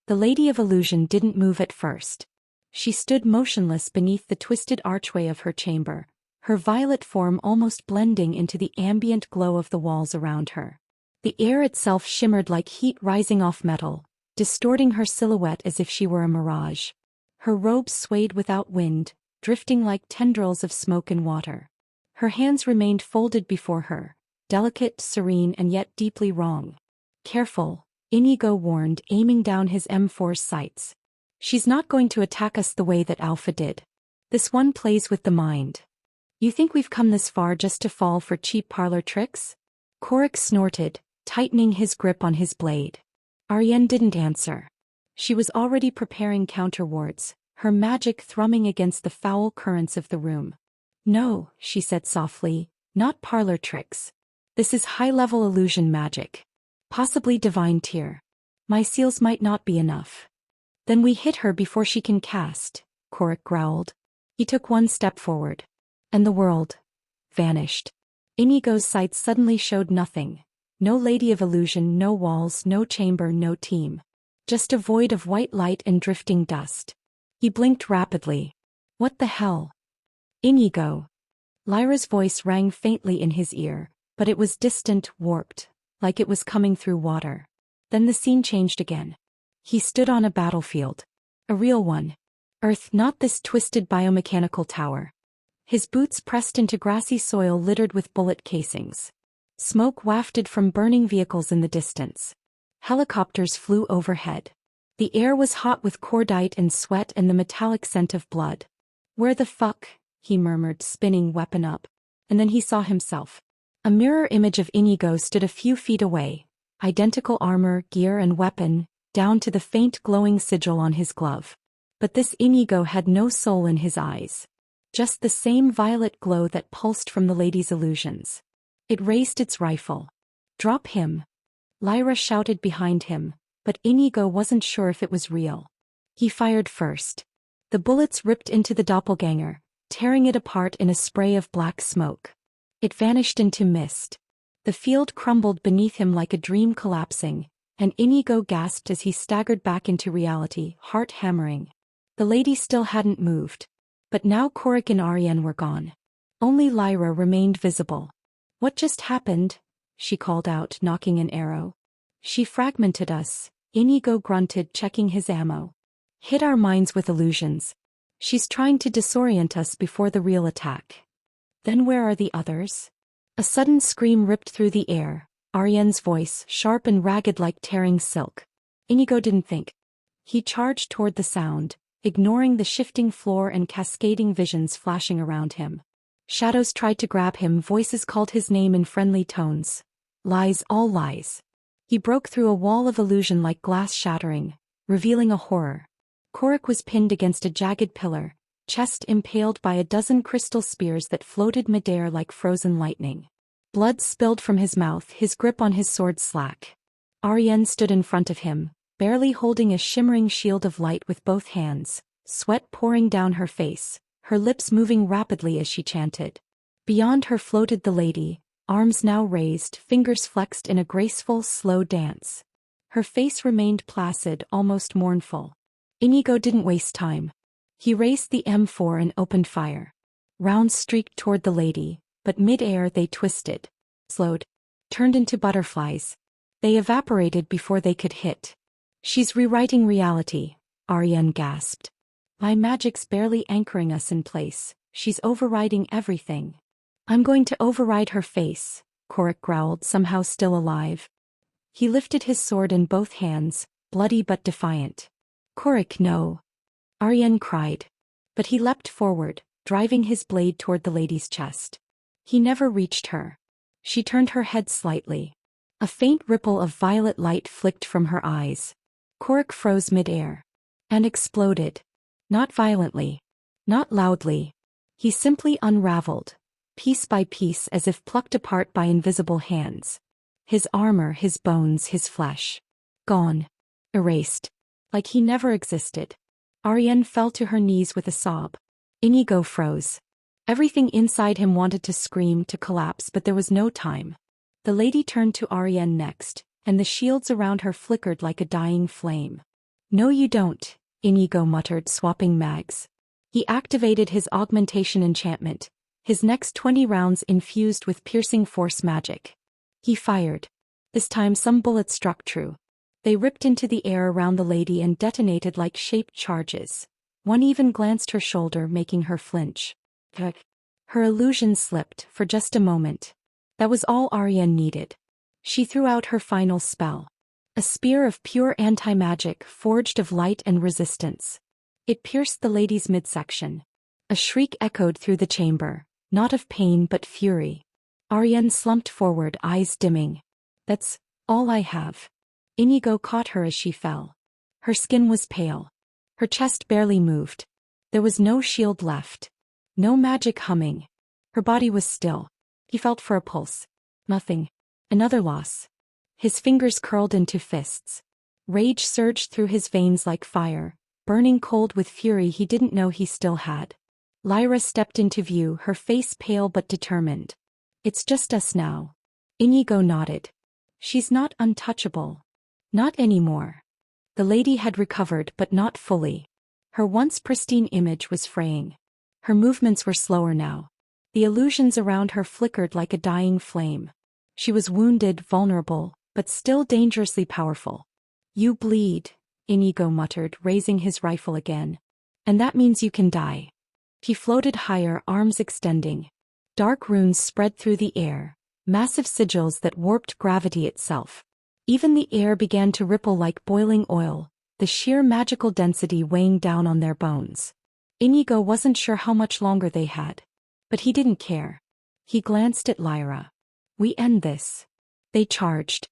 The Lady of Illusion didn't move at first. She stood motionless beneath the twisted archway of her chamber, her violet form almost blending into the ambient glow of the walls around her. The air itself shimmered like heat rising off metal, distorting her silhouette as if she were a mirage. Her robes swayed without wind, drifting like tendrils of smoke and water. Her hands remained folded before her, delicate, serene, and yet deeply wrong. "Careful," Inigo warned, aiming down his M4's sights. "She's not going to attack us the way that Alpha did. This one plays with the mind. You think we've come this far just to fall for cheap parlor tricks?" Korik snorted, tightening his grip on his blade. Ariane didn't answer. She was already preparing counterwards, her magic thrumming against the foul currents of the room. "No," she said softly, "not parlor tricks. This is high-level illusion magic. Possibly divine tier. My seals might not be enough." "Then we hit her before she can cast," Korik growled. He took one step forward. And the world vanished. Inigo's sight suddenly showed nothing. No Lady of Illusion, no walls, no chamber, no team. Just a void of white light and drifting dust. He blinked rapidly. "What the hell?" "Inigo." Lyra's voice rang faintly in his ear, but it was distant, warped, like it was coming through water. Then the scene changed again. He stood on a battlefield. A real one. Earth, not this twisted biomechanical tower. His boots pressed into grassy soil littered with bullet casings. Smoke wafted from burning vehicles in the distance. Helicopters flew overhead. The air was hot with cordite and sweat and the metallic scent of blood. "Where the fuck?" he murmured, spinning weapon up. And then he saw himself. A mirror image of Inigo stood a few feet away. Identical armor, gear and weapon, down to the faint glowing sigil on his glove. But this Inigo had no soul in his eyes. Just the same violet glow that pulsed from the Lady's illusions. It raised its rifle. "Drop him!" Lyra shouted behind him, but Inigo wasn't sure if it was real. He fired first. The bullets ripped into the doppelganger, tearing it apart in a spray of black smoke. It vanished into mist. The field crumbled beneath him like a dream collapsing, and Inigo gasped as he staggered back into reality, heart hammering. The Lady still hadn't moved. But now Korik and Ariane were gone. Only Lyra remained visible. "What just happened?" she called out, knocking an arrow. "She fragmented us," Inigo grunted, checking his ammo. "Hit our minds with illusions. She's trying to disorient us before the real attack." "Then where are the others?" A sudden scream ripped through the air, Ariane's voice, sharp and ragged like tearing silk. Inigo didn't think. He charged toward the sound, ignoring the shifting floor and cascading visions flashing around him. Shadows tried to grab him, voices called his name in friendly tones. Lies, all lies. He broke through a wall of illusion like glass shattering, revealing a horror. Korik was pinned against a jagged pillar, chest impaled by a dozen crystal spears that floated midair like frozen lightning. Blood spilled from his mouth, his grip on his sword slack. Ariane stood in front of him, barely holding a shimmering shield of light with both hands, sweat pouring down her face, her lips moving rapidly as she chanted. Beyond her floated the Lady, arms now raised, fingers flexed in a graceful, slow dance. Her face remained placid, almost mournful. Inigo didn't waste time. He raised the M4 and opened fire. Rounds streaked toward the Lady, but mid-air they twisted, slowed, turned into butterflies. They evaporated before they could hit. "She's rewriting reality," Ariane gasped. "My magic's barely anchoring us in place. She's overriding everything." "I'm going to override her face," Korik growled, somehow still alive. He lifted his sword in both hands, bloody but defiant. "Korik, no!" Ariane cried. But he leapt forward, driving his blade toward the Lady's chest. He never reached her. She turned her head slightly. A faint ripple of violet light flicked from her eyes. Korik froze mid-air. And exploded. Not violently. Not loudly. He simply unraveled, piece by piece as if plucked apart by invisible hands. His armor, his bones, his flesh. Gone. Erased. Like he never existed. Ariane fell to her knees with a sob. Inigo froze. Everything inside him wanted to scream, to collapse, but there was no time. The Lady turned to Ariane next, and the shields around her flickered like a dying flame. No you don't, Inigo muttered, swapping mags. He activated his augmentation enchantment, his next 20 rounds infused with piercing force magic. He fired. This time some bullets struck true. They ripped into the air around the lady and detonated like shaped charges. One even glanced her shoulder, making her flinch. Her illusion slipped for just a moment. That was all Ariane needed. She threw out her final spell. A spear of pure anti-magic forged of light and resistance. It pierced the lady's midsection. A shriek echoed through the chamber, not of pain but fury. Ariane slumped forward, eyes dimming. That's all I have. Inigo caught her as she fell. Her skin was pale. Her chest barely moved. There was no shield left. No magic humming. Her body was still. He felt for a pulse. Nothing. Another loss. His fingers curled into fists. Rage surged through his veins like fire, burning cold with fury he didn't know he still had. Lyra stepped into view, her face pale but determined. It's just us now. Inigo nodded. She's not untouchable. Not anymore. The lady had recovered but not fully. Her once pristine image was fraying. Her movements were slower now. The illusions around her flickered like a dying flame. She was wounded, vulnerable, but still dangerously powerful. You bleed, Inigo muttered, raising his rifle again. And that means you can die. He floated higher, arms extending. Dark runes spread through the air, massive sigils that warped gravity itself. Even the air began to ripple like boiling oil, the sheer magical density weighing down on their bones. Inigo wasn't sure how much longer they had. But he didn't care. He glanced at Lyra. We end this. They charged.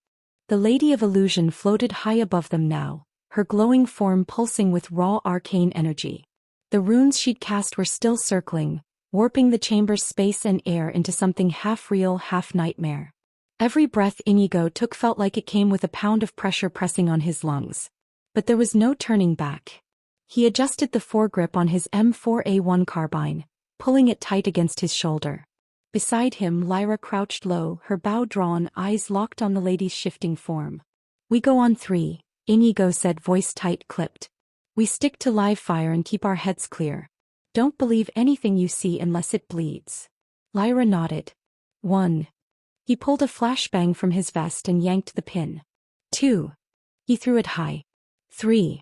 The Lady of Illusion floated high above them now, her glowing form pulsing with raw arcane energy. The runes she'd cast were still circling, warping the chamber's space and air into something half-real, half-nightmare. Every breath Inigo took felt like it came with a pound of pressure pressing on his lungs. But there was no turning back. He adjusted the foregrip on his M4A1 carbine, pulling it tight against his shoulder. Beside him, Lyra crouched low, her bow drawn, eyes locked on the lady's shifting form. We go on 3, Inigo said, voice tight-clipped. We stick to live fire and keep our heads clear. Don't believe anything you see unless it bleeds. Lyra nodded. 1. He pulled a flashbang from his vest and yanked the pin. 2. He threw it high. 3.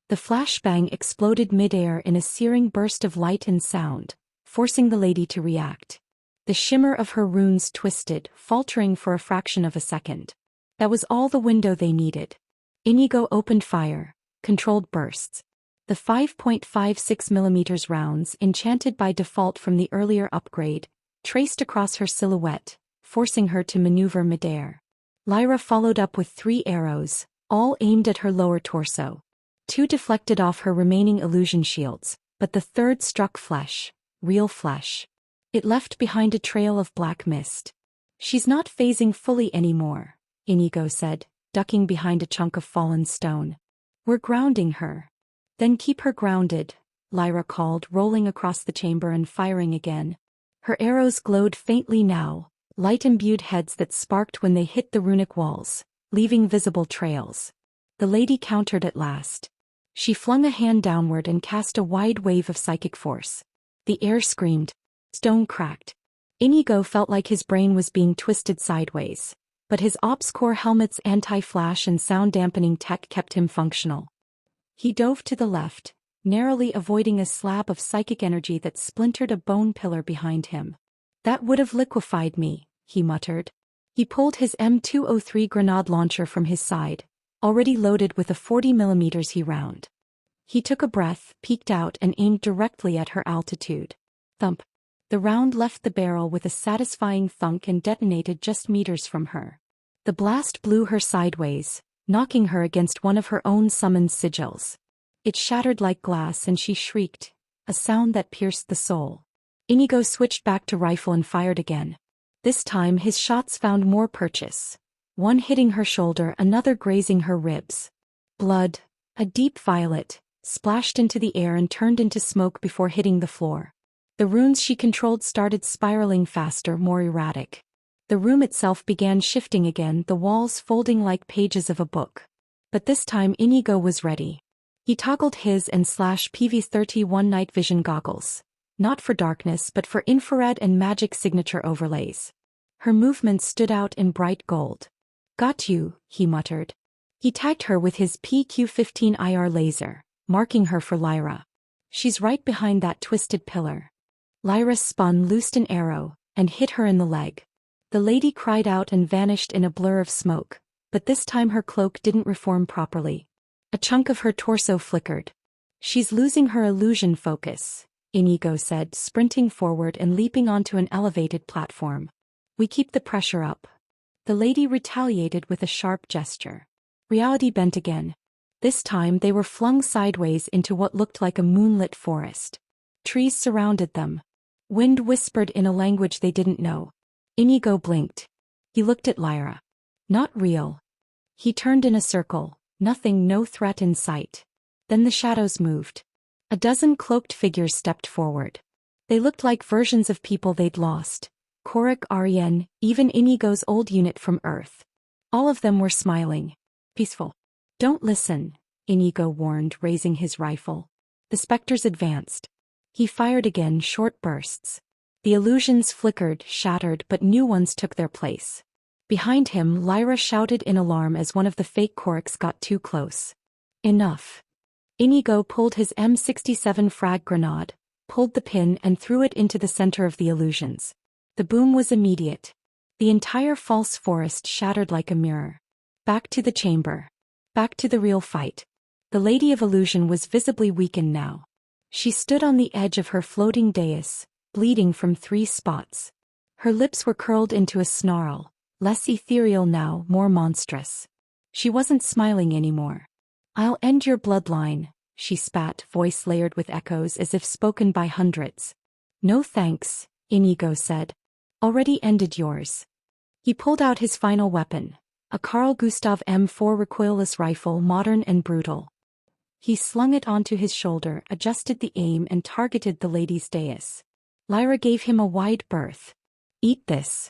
The flashbang exploded midair in a searing burst of light and sound, forcing the lady to react. The shimmer of her runes twisted, faltering for a fraction of a second. That was all the window they needed. Inigo opened fire, controlled bursts. The 5.56mm rounds, enchanted by default from the earlier upgrade, traced across her silhouette, forcing her to maneuver midair. Lyra followed up with 3 arrows, all aimed at her lower torso. 2 deflected off her remaining illusion shields, but the third struck flesh, real flesh. It left behind a trail of black mist. She's not phasing fully anymore, Inigo said, ducking behind a chunk of fallen stone. We're grounding her. Then keep her grounded, Lyra called, rolling across the chamber and firing again. Her arrows glowed faintly now, light-imbued heads that sparked when they hit the runic walls, leaving visible trails. The lady countered at last. She flung a hand downward and cast a wide wave of psychic force. The air screamed. Stone cracked. Inigo felt like his brain was being twisted sideways, but his Ops Core helmet's anti-flash and sound-dampening tech kept him functional. He dove to the left, narrowly avoiding a slab of psychic energy that splintered a bone pillar behind him. That would have liquefied me, he muttered. He pulled his M203 grenade launcher from his side, already loaded with a 40mm round. He took a breath, peeked out and aimed directly at her altitude. Thump. The round left the barrel with a satisfying thunk and detonated just meters from her. The blast blew her sideways, knocking her against one of her own summoned sigils. It shattered like glass and she shrieked, a sound that pierced the soul. Inigo switched back to rifle and fired again. This time his shots found more purchase. One hitting her shoulder, another grazing her ribs. Blood, a deep violet, splashed into the air and turned into smoke before hitting the floor. The runes she controlled started spiraling faster, more erratic. The room itself began shifting again, the walls folding like pages of a book. But this time Inigo was ready. He toggled his and /PV31 night vision goggles. Not for darkness but for infrared and magic signature overlays. Her movements stood out in bright gold. Got you, he muttered. He tagged her with his PQ-15 IR laser, marking her for Lyra. She's right behind that twisted pillar. Lyra spun, loosed an arrow, and hit her in the leg. The lady cried out and vanished in a blur of smoke, but this time her cloak didn't reform properly. A chunk of her torso flickered. She's losing her illusion focus, Inigo said, sprinting forward and leaping onto an elevated platform. We keep the pressure up. The lady retaliated with a sharp gesture. Reality bent again. This time they were flung sideways into what looked like a moonlit forest. Trees surrounded them. Wind whispered in a language they didn't know. Inigo blinked. He looked at Lyra. Not real. He turned in a circle, nothing, no threat in sight. Then the shadows moved. A dozen cloaked figures stepped forward. They looked like versions of people they'd lost. Korik, Arien, even Inigo's old unit from Earth. All of them were smiling. Peaceful. Don't listen, Inigo warned, raising his rifle. The specters advanced. He fired again, short bursts. The illusions flickered, shattered, but new ones took their place. Behind him, Lyra shouted in alarm as one of the fake Koriks got too close. Enough. Inigo pulled his M67 frag grenade, pulled the pin and threw it into the center of the illusions. The boom was immediate. The entire false forest shattered like a mirror. Back to the chamber. Back to the real fight. The Lady of Illusion was visibly weakened now. She stood on the edge of her floating dais, bleeding from 3 spots. Her lips were curled into a snarl, less ethereal now, more monstrous. She wasn't smiling anymore. I'll end your bloodline, she spat, voice layered with echoes as if spoken by hundreds. No thanks, Inigo said. Already ended yours. He pulled out his final weapon, a Carl Gustav M4 recoilless rifle, modern and brutal. He slung it onto his shoulder, adjusted the aim and targeted the lady's dais. Lyra gave him a wide berth. Eat this.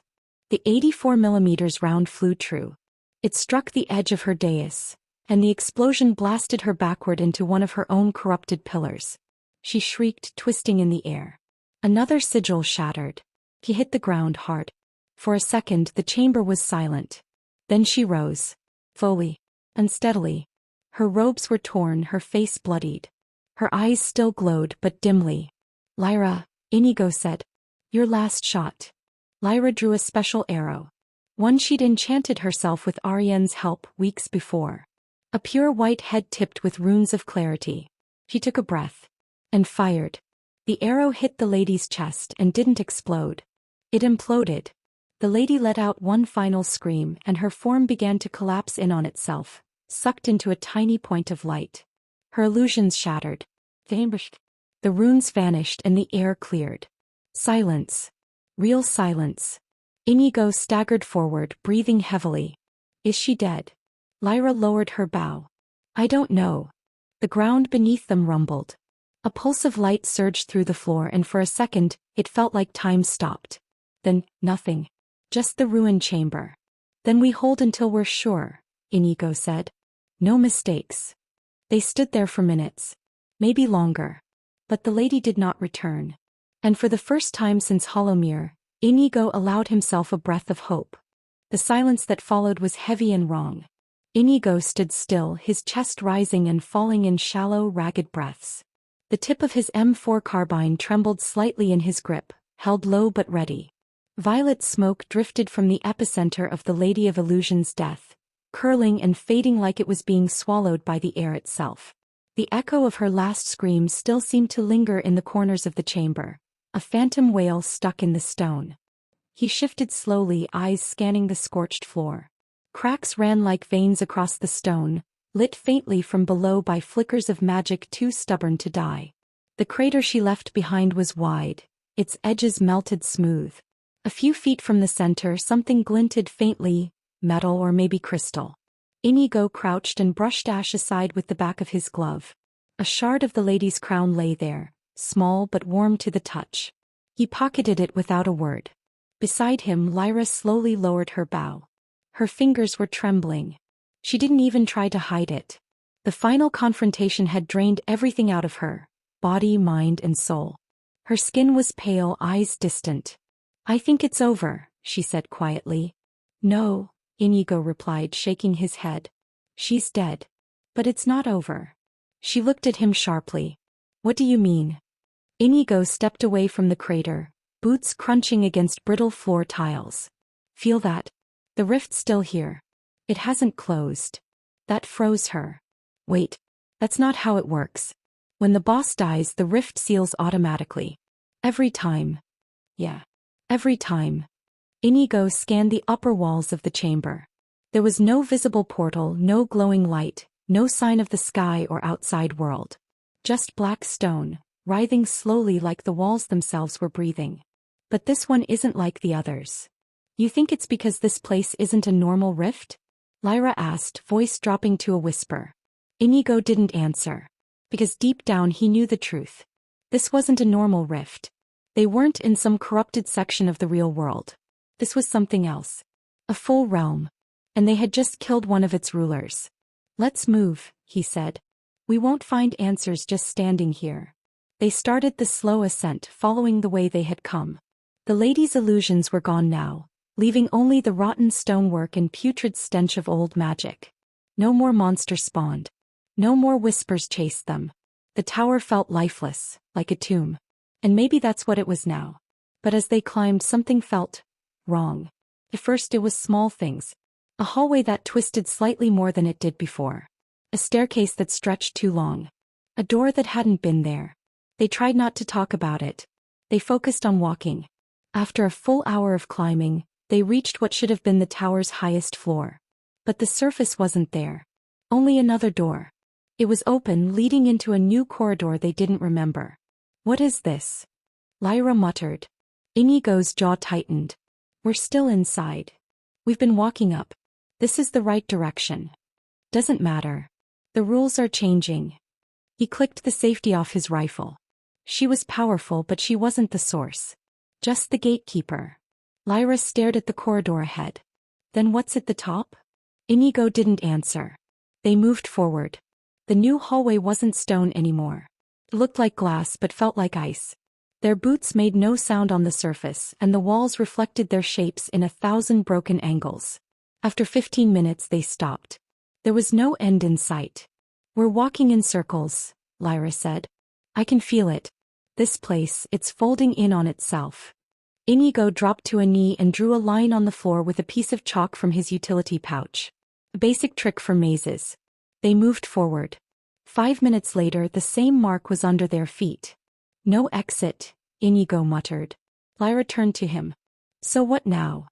The 84mm round flew true. It struck the edge of her dais, and the explosion blasted her backward into one of her own corrupted pillars. She shrieked, twisting in the air. Another sigil shattered. He hit the ground hard. For a second the chamber was silent. Then she rose. Slowly. Unsteadily. Her robes were torn, her face bloodied. Her eyes still glowed, but dimly. Lyra, Inigo said. Your last shot. Lyra drew a special arrow. One she'd enchanted herself with Arienne's help weeks before. A pure white head tipped with runes of clarity. She took a breath. And fired. The arrow hit the lady's chest and didn't explode. It imploded. The lady let out one final scream and her form began to collapse in on itself, sucked into a tiny point of light. Her illusions shattered. The runes vanished and the air cleared. Silence. Real silence. Inigo staggered forward, breathing heavily. Is she dead? Lyra lowered her bow. I don't know. The ground beneath them rumbled. A pulse of light surged through the floor and for a second, it felt like time stopped. Then, nothing. Just the ruined chamber. Then we hold until we're sure, Inigo said. No mistakes. They stood there for minutes. Maybe longer. But the lady did not return. And for the first time since Hollowmere, Inigo allowed himself a breath of hope. The silence that followed was heavy and wrong. Inigo stood still, his chest rising and falling in shallow, ragged breaths. The tip of his M4 carbine trembled slightly in his grip, held low but ready. Violet smoke drifted from the epicenter of the Lady of Illusion's death, curling and fading like it was being swallowed by the air itself. The echo of her last scream still seemed to linger in the corners of the chamber, a phantom wail stuck in the stone. He shifted slowly, eyes scanning the scorched floor. Cracks ran like veins across the stone, lit faintly from below by flickers of magic too stubborn to die. The crater she left behind was wide, its edges melted smooth. A few feet from the center something glinted faintly, metal or maybe crystal. Inigo crouched and brushed ash aside with the back of his glove. A shard of the lady's crown lay there, small but warm to the touch. He pocketed it without a word. Beside him Lyra slowly lowered her bow. Her fingers were trembling. She didn't even try to hide it. The final confrontation had drained everything out of her, body, mind, and soul. Her skin was pale, eyes distant. "I think it's over," she said quietly. "No," Inigo replied, shaking his head. "She's dead. But it's not over." She looked at him sharply. "What do you mean?" Inigo stepped away from the crater, boots crunching against brittle floor tiles. "Feel that? The rift's still here. It hasn't closed. That froze her. Wait, that's not how it works. When the boss dies, the rift seals automatically. Every time." "Yeah. Every time." Inigo scanned the upper walls of the chamber. There was no visible portal, no glowing light, no sign of the sky or outside world. Just black stone, writhing slowly like the walls themselves were breathing. "But this one isn't like the others. You think it's because this place isn't a normal rift?" Lyra asked, voice dropping to a whisper. Inigo didn't answer. Because deep down he knew the truth. This wasn't a normal rift. They weren't in some corrupted section of the real world. This was something else. A full realm. And they had just killed one of its rulers. "Let's move," he said. "We won't find answers just standing here." They started the slow ascent, following the way they had come. The lady's illusions were gone now, leaving only the rotten stonework and putrid stench of old magic. No more monsters spawned. No more whispers chased them. The tower felt lifeless, like a tomb. And maybe that's what it was now. But as they climbed, something felt wrong. At first it was small things. A hallway that twisted slightly more than it did before. A staircase that stretched too long. A door that hadn't been there. They tried not to talk about it. They focused on walking. After a full hour of climbing, they reached what should have been the tower's highest floor. But the surface wasn't there. Only another door. It was open, leading into a new corridor they didn't remember. "What is this?" Lyra muttered. Inigo's jaw tightened. "We're still inside. We've been walking up. This is the right direction." "Doesn't matter. The rules are changing." He clicked the safety off his rifle. She was powerful, but she wasn't the source. Just the gatekeeper. Lyra stared at the corridor ahead. "Then what's at the top?" Inigo didn't answer. They moved forward. The new hallway wasn't stone anymore. It looked like glass but felt like ice. Their boots made no sound on the surface, and the walls reflected their shapes in 1,000 broken angles. After 15 minutes they stopped. There was no end in sight. "We're walking in circles," Lyra said. "I can feel it. This place, it's folding in on itself." Inigo dropped to a knee and drew a line on the floor with a piece of chalk from his utility pouch. A basic trick for mazes. They moved forward. 5 minutes later, the same mark was under their feet. "No exit," Inigo muttered. Lyra turned to him. "So what now?"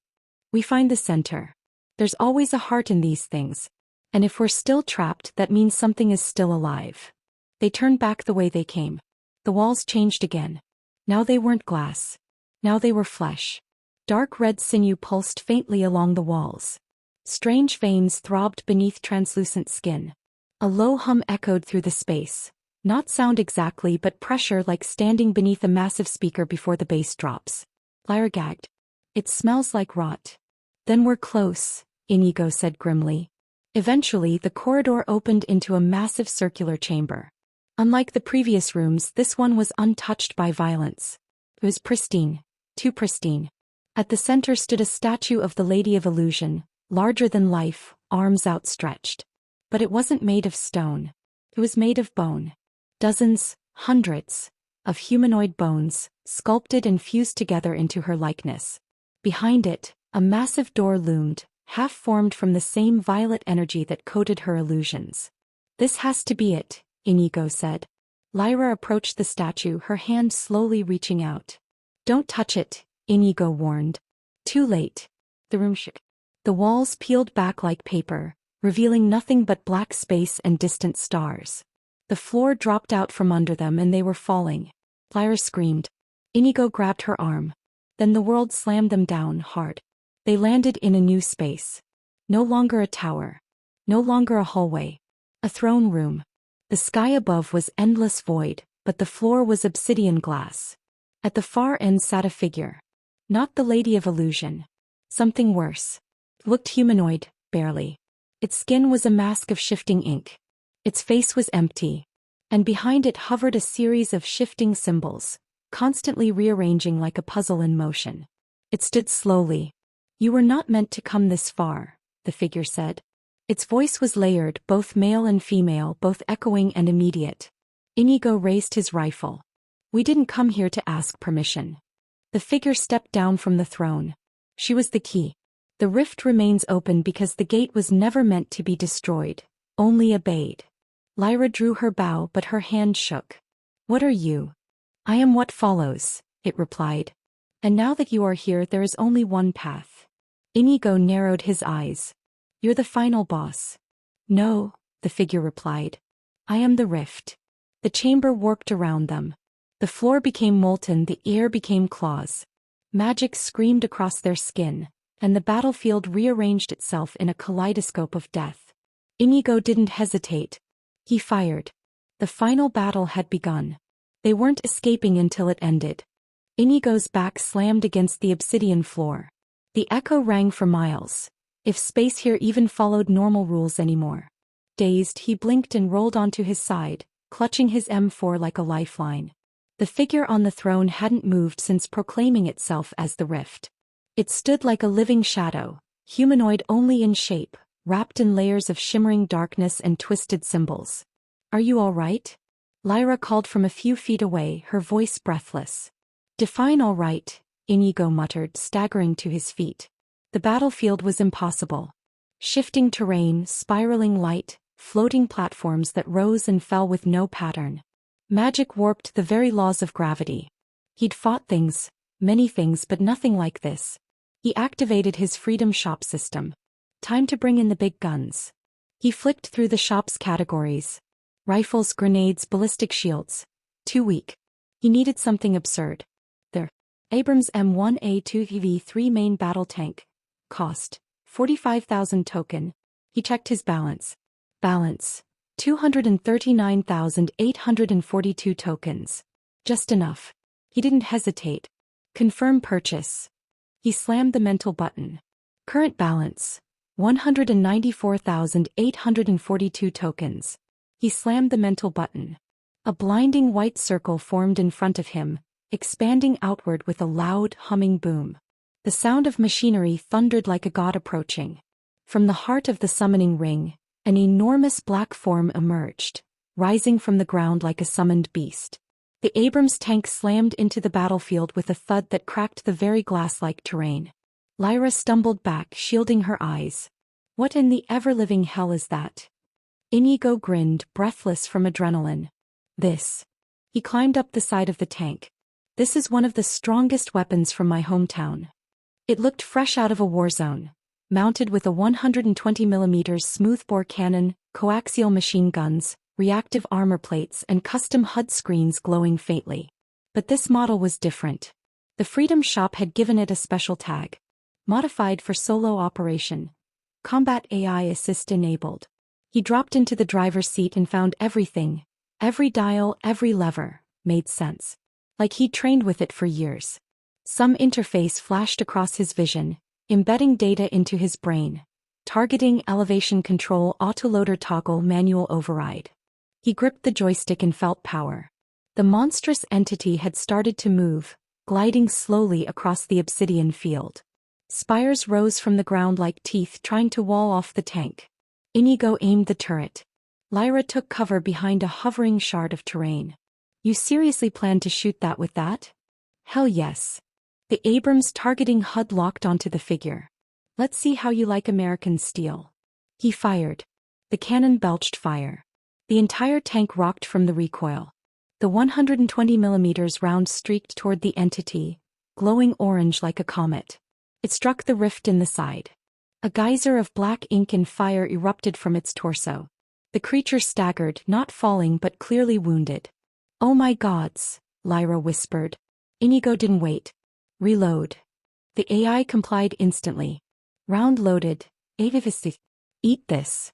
"We find the center. There's always a heart in these things. And if we're still trapped, that means something is still alive." They turned back the way they came. The walls changed again. Now they weren't glass. Now they were flesh. Dark red sinew pulsed faintly along the walls. Strange veins throbbed beneath translucent skin. A low hum echoed through the space. Not sound exactly, but pressure, like standing beneath a massive speaker before the bass drops. Lyra gagged. "It smells like rot." "Then we're close," Inigo said grimly. Eventually, the corridor opened into a massive circular chamber. Unlike the previous rooms, this one was untouched by violence. It was pristine. Too pristine. At the center stood a statue of the Lady of Illusion, larger than life, arms outstretched. But it wasn't made of stone. It was made of bone. Dozens, hundreds, of humanoid bones, sculpted and fused together into her likeness. Behind it, a massive door loomed, half-formed from the same violet energy that coated her illusions. "This has to be it," Inigo said. Lyra approached the statue, her hand slowly reaching out. "Don't touch it," Inigo warned. Too late. The room shook. The walls peeled back like paper, revealing nothing but black space and distant stars. The floor dropped out from under them and they were falling. Lyra screamed. Inigo grabbed her arm. Then the world slammed them down hard. They landed in a new space. No longer a tower. No longer a hallway. A throne room. The sky above was endless void, but the floor was obsidian glass. At the far end sat a figure. Not the Lady of Illusion. Something worse. It looked humanoid, barely. Its skin was a mask of shifting ink. Its face was empty. And behind it hovered a series of shifting symbols, constantly rearranging like a puzzle in motion. It stood slowly. "You were not meant to come this far," the figure said. Its voice was layered, both male and female, both echoing and immediate. Inigo raised his rifle. "We didn't come here to ask permission." The figure stepped down from the throne. She was the key. The rift remains open because the gate was never meant to be destroyed, only obeyed. Lyra drew her bow, but her hand shook. "What are you?" "I am what follows," it replied. "And now that you are here, there is only one path." Inigo narrowed his eyes. "You're the final boss." "No," the figure replied. "I am the rift." The chamber warped around them. The floor became molten, the air became claws. Magic screamed across their skin, and the battlefield rearranged itself in a kaleidoscope of death. Inigo didn't hesitate. He fired. The final battle had begun. They weren't escaping until it ended. Inigo's back slammed against the obsidian floor. The echo rang for miles. If space here even followed normal rules anymore. Dazed, he blinked and rolled onto his side, clutching his M4 like a lifeline. The figure on the throne hadn't moved since proclaiming itself as the Rift. It stood like a living shadow, humanoid only in shape, wrapped in layers of shimmering darkness and twisted symbols. "Are you all right?" Lyra called from a few feet away, her voice breathless. "Define all right," Inigo muttered, staggering to his feet. The battlefield was impossible. Shifting terrain, spiraling light, floating platforms that rose and fell with no pattern. Magic warped the very laws of gravity. He'd fought things, many things, but nothing like this. He activated his Freedom Shop system. Time to bring in the big guns. He flicked through the shop's categories. Rifles, grenades, ballistic shields. Too weak. He needed something absurd. There. Abrams M1A2EV3 main battle tank. Cost. 45,000 token. He checked his balance. Balance. 239,842 tokens. Just enough. He didn't hesitate. Confirm purchase. He slammed the mental button. Current balance. 194,842 tokens. He slammed the mental button. A blinding white circle formed in front of him, expanding outward with a loud, humming boom. The sound of machinery thundered like a god approaching. From the heart of the summoning ring, an enormous black form emerged, rising from the ground like a summoned beast. The Abrams tank slammed into the battlefield with a thud that cracked the very glass-like terrain. Lyra stumbled back, shielding her eyes. "What in the ever-living hell is that?" Inigo grinned, breathless from adrenaline. "This." He climbed up the side of the tank. "This is one of the strongest weapons from my hometown." It looked fresh out of a war zone, mounted with a 120mm smoothbore cannon, coaxial machine guns, reactive armor plates, and custom HUD screens glowing faintly. But this model was different. The Freedom Shop had given it a special tag. Modified for solo operation. Combat AI assist enabled. He dropped into the driver's seat and found everything, every dial, every lever, made sense. Like he'd trained with it for years. Some interface flashed across his vision, embedding data into his brain. Targeting, elevation control, autoloader toggle, manual override. He gripped the joystick and felt power. The monstrous entity had started to move, gliding slowly across the obsidian field. Spires rose from the ground like teeth trying to wall off the tank. Inigo aimed the turret. Lyra took cover behind a hovering shard of terrain. "You seriously plan to shoot that with that?" "Hell yes." The Abrams targeting HUD locked onto the figure. "Let's see how you like American steel." He fired. The cannon belched fire. The entire tank rocked from the recoil. The 120mm round streaked toward the entity, glowing orange like a comet. It struck the rift in the side. A geyser of black ink and fire erupted from its torso. The creature staggered, not falling but clearly wounded. "Oh my gods," Lyra whispered. Inigo didn't wait. "Reload." The AI complied instantly. "Round loaded. Eat this."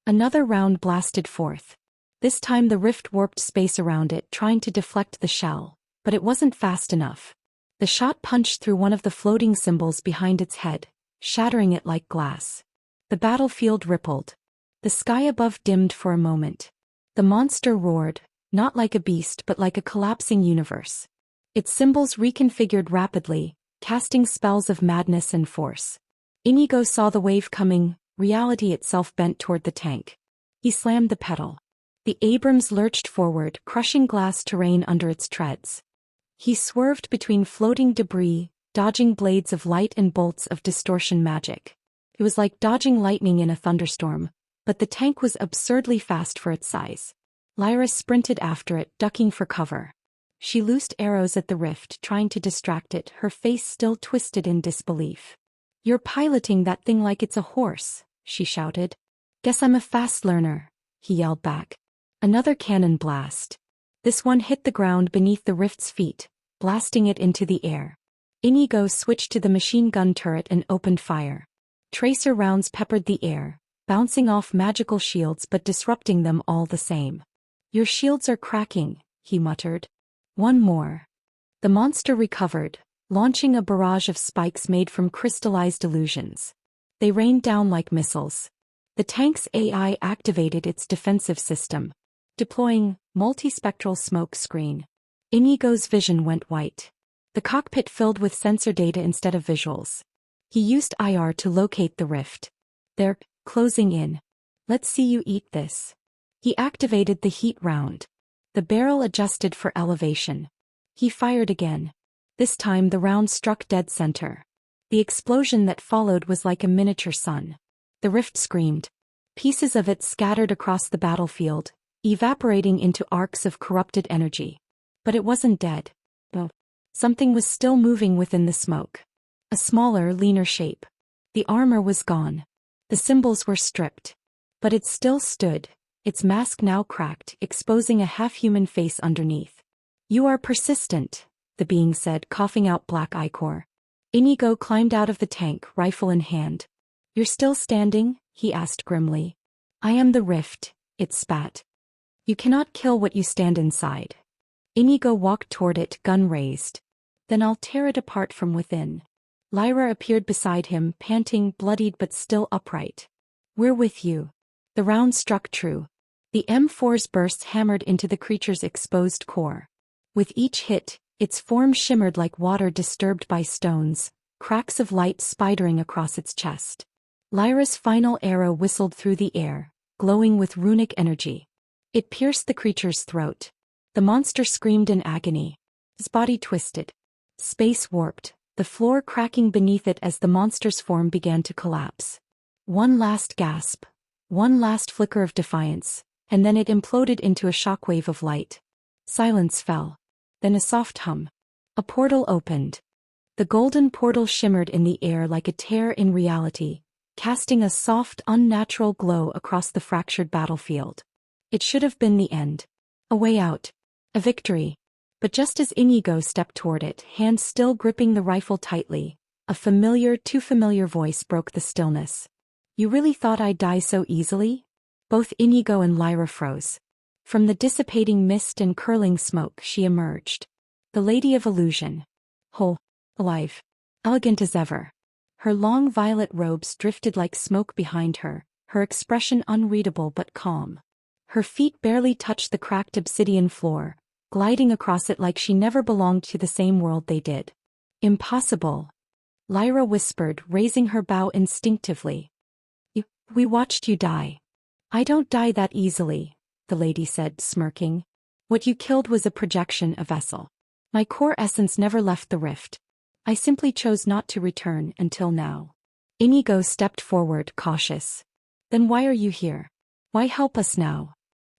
Another round blasted forth. This time the rift warped space around it, trying to deflect the shell, but it wasn't fast enough. The shot punched through one of the floating symbols behind its head, shattering it like glass. The battlefield rippled. The sky above dimmed for a moment. The monster roared, not like a beast but like a collapsing universe. Its symbols reconfigured rapidly, casting spells of madness and force. Inigo saw the wave coming, reality itself bent toward the tank. He slammed the pedal. The Abrams lurched forward, crushing glass terrain under its treads. He swerved between floating debris, dodging blades of light and bolts of distortion magic. It was like dodging lightning in a thunderstorm, but the tank was absurdly fast for its size. Lyra sprinted after it, ducking for cover. She loosed arrows at the rift, trying to distract it, her face still twisted in disbelief. "You're piloting that thing like it's a horse," she shouted. "Guess I'm a fast learner," he yelled back. Another cannon blast. This one hit the ground beneath the rift's feet, blasting it into the air. Inigo switched to the machine gun turret and opened fire. Tracer rounds peppered the air, bouncing off magical shields but disrupting them all the same. "Your shields are cracking," he muttered. "One more." The monster recovered, launching a barrage of spikes made from crystallized illusions. They rained down like missiles. The tank's AI activated its defensive system, deploying multispectral smoke screen. Inigo's vision went white. The cockpit filled with sensor data instead of visuals. He used IR to locate the rift. "They're closing in. Let's see you eat this." He activated the heat round. The barrel adjusted for elevation. He fired again. This time the round struck dead center. The explosion that followed was like a miniature sun. The rift screamed. Pieces of it scattered across the battlefield, evaporating into arcs of corrupted energy. But it wasn't dead. No. Something was still moving within the smoke. A smaller, leaner shape. The armor was gone. The symbols were stripped. But it still stood, its mask now cracked, exposing a half-human face underneath. "You are persistent," the being said, coughing out black ichor. Inigo climbed out of the tank, rifle in hand. "You're still standing?" he asked grimly. "I am the rift," it spat. "You cannot kill what you stand inside." Inigo walked toward it, gun raised. "Then I'll tear it apart from within." Lyra appeared beside him, panting, bloodied but still upright. "We're with you." The round struck true. The M4's bursts hammered into the creature's exposed core. With each hit, its form shimmered like water disturbed by stones, cracks of light spidering across its chest. Lyra's final arrow whistled through the air, glowing with runic energy. It pierced the creature's throat. The monster screamed in agony. His body twisted. Space warped, the floor cracking beneath it as the monster's form began to collapse. One last gasp. One last flicker of defiance, and then it imploded into a shockwave of light. Silence fell. Then a soft hum. A portal opened. The golden portal shimmered in the air like a tear in reality, casting a soft, unnatural glow across the fractured battlefield. It should have been the end. A way out. A victory. But just as Inigo stepped toward it, hands still gripping the rifle tightly, a familiar, too familiar voice broke the stillness. "You really thought I'd die so easily?" Both Inigo and Lyra froze. From the dissipating mist and curling smoke she emerged. The Lady of Illusion. Whole. Alive. Elegant as ever. Her long violet robes drifted like smoke behind her, her expression unreadable but calm. Her feet barely touched the cracked obsidian floor, gliding across it like she never belonged to the same world they did. "Impossible," Lyra whispered, raising her bow instinctively. We watched you die." "I don't die that easily," the lady said, smirking. "What you killed was a projection, a vessel. My core essence never left the rift. I simply chose not to return until now." Inigo stepped forward, cautious. "Then why are you here? Why help us now?"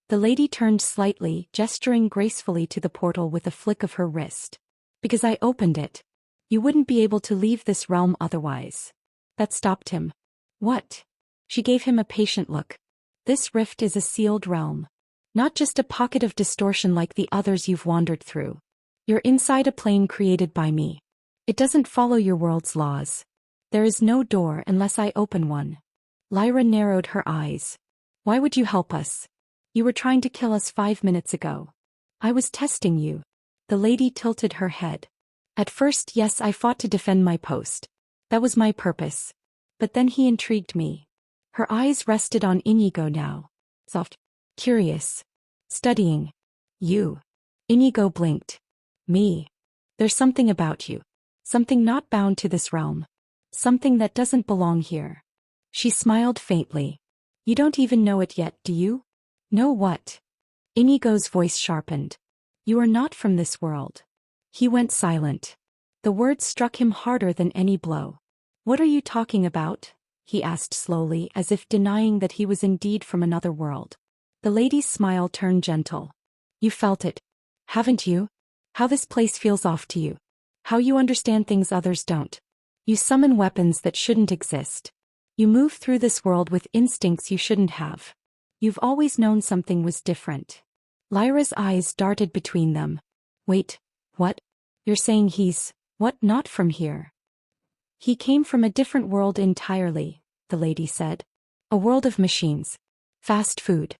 The lady turned slightly, gesturing gracefully to the portal with a flick of her wrist. "Because I opened it. You wouldn't be able to leave this realm otherwise." That stopped him. "What?" She gave him a patient look. "This rift is a sealed realm. Not just a pocket of distortion like the others you've wandered through. You're inside a plane created by me. It doesn't follow your world's laws. There is no door unless I open one." Lyra narrowed her eyes. "Why would you help us? You were trying to kill us 5 minutes ago." "I was testing you." The lady tilted her head. "At first, yes, I fought to defend my post. That was my purpose. But then he intrigued me." Her eyes rested on Inigo now. Soft. Curious. Studying. You. Inigo blinked. Me. There's something about you. Something not bound to this realm. Something that doesn't belong here. She smiled faintly. You don't even know it yet, do you? Know what? Inigo's voice sharpened. You are not from this world. He went silent. The words struck him harder than any blow. What are you talking about? He asked slowly, as if denying that he was indeed from another world. The lady's smile turned gentle. You felt it, haven't you? How this place feels off to you. How you understand things others don't. You summon weapons that shouldn't exist. You move through this world with instincts you shouldn't have. You've always known something was different. Lyra's eyes darted between them. Wait, what? You're saying he's, what, not from here? He came from a different world entirely, the lady said. A world of machines. Fast food.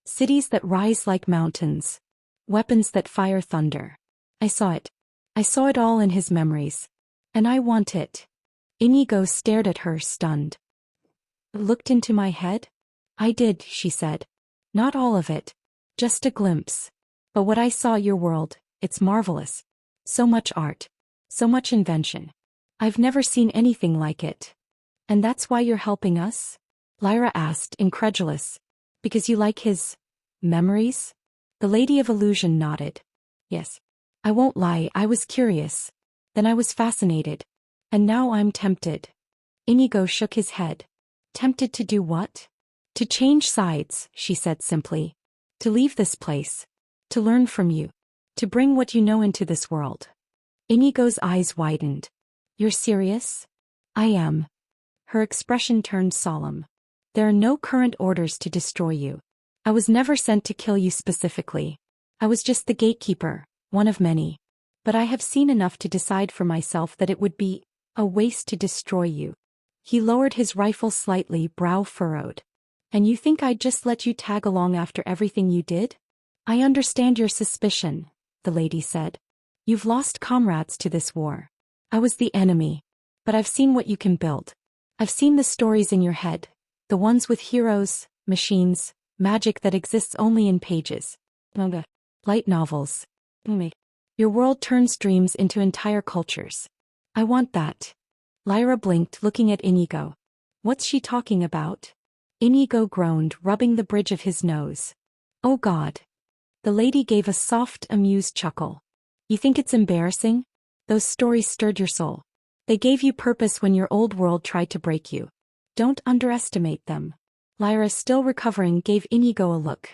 Cities that rise like mountains. Weapons that fire thunder. I saw it. I saw it all in his memories. And I want it. Inigo stared at her, stunned. Looked into my head? I did, she said. Not all of it. Just a glimpse. But what I saw, your world, it's marvelous. So much art. So much invention. I've never seen anything like it. And that's why you're helping us? Lyra asked, incredulous. Because you like his memories? The Lady of Illusion nodded. Yes. I won't lie, I was curious. Then I was fascinated. And now I'm tempted. Inigo shook his head. Tempted to do what? To change sides, she said simply. To leave this place. To learn from you. To bring what you know into this world. Inigo's eyes widened. You're serious? I am. Her expression turned solemn. There are no current orders to destroy you. I was never sent to kill you specifically. I was just the gatekeeper, one of many. But I have seen enough to decide for myself that it would be a waste to destroy you. He lowered his rifle slightly, brow furrowed. And you think I'd just let you tag along after everything you did? I understand your suspicion, the lady said. You've lost comrades to this war. I was the enemy. But I've seen what you can build. I've seen the stories in your head. The ones with heroes, machines, magic that exists only in pages. Light novels. Your world turns dreams into entire cultures. I want that. Lyra blinked, looking at Inigo. What's she talking about? Inigo groaned, rubbing the bridge of his nose. Oh God. The lady gave a soft, amused chuckle. You think it's embarrassing? Those stories stirred your soul. They gave you purpose when your old world tried to break you. Don't underestimate them. Lyra, still recovering, gave Inigo a look.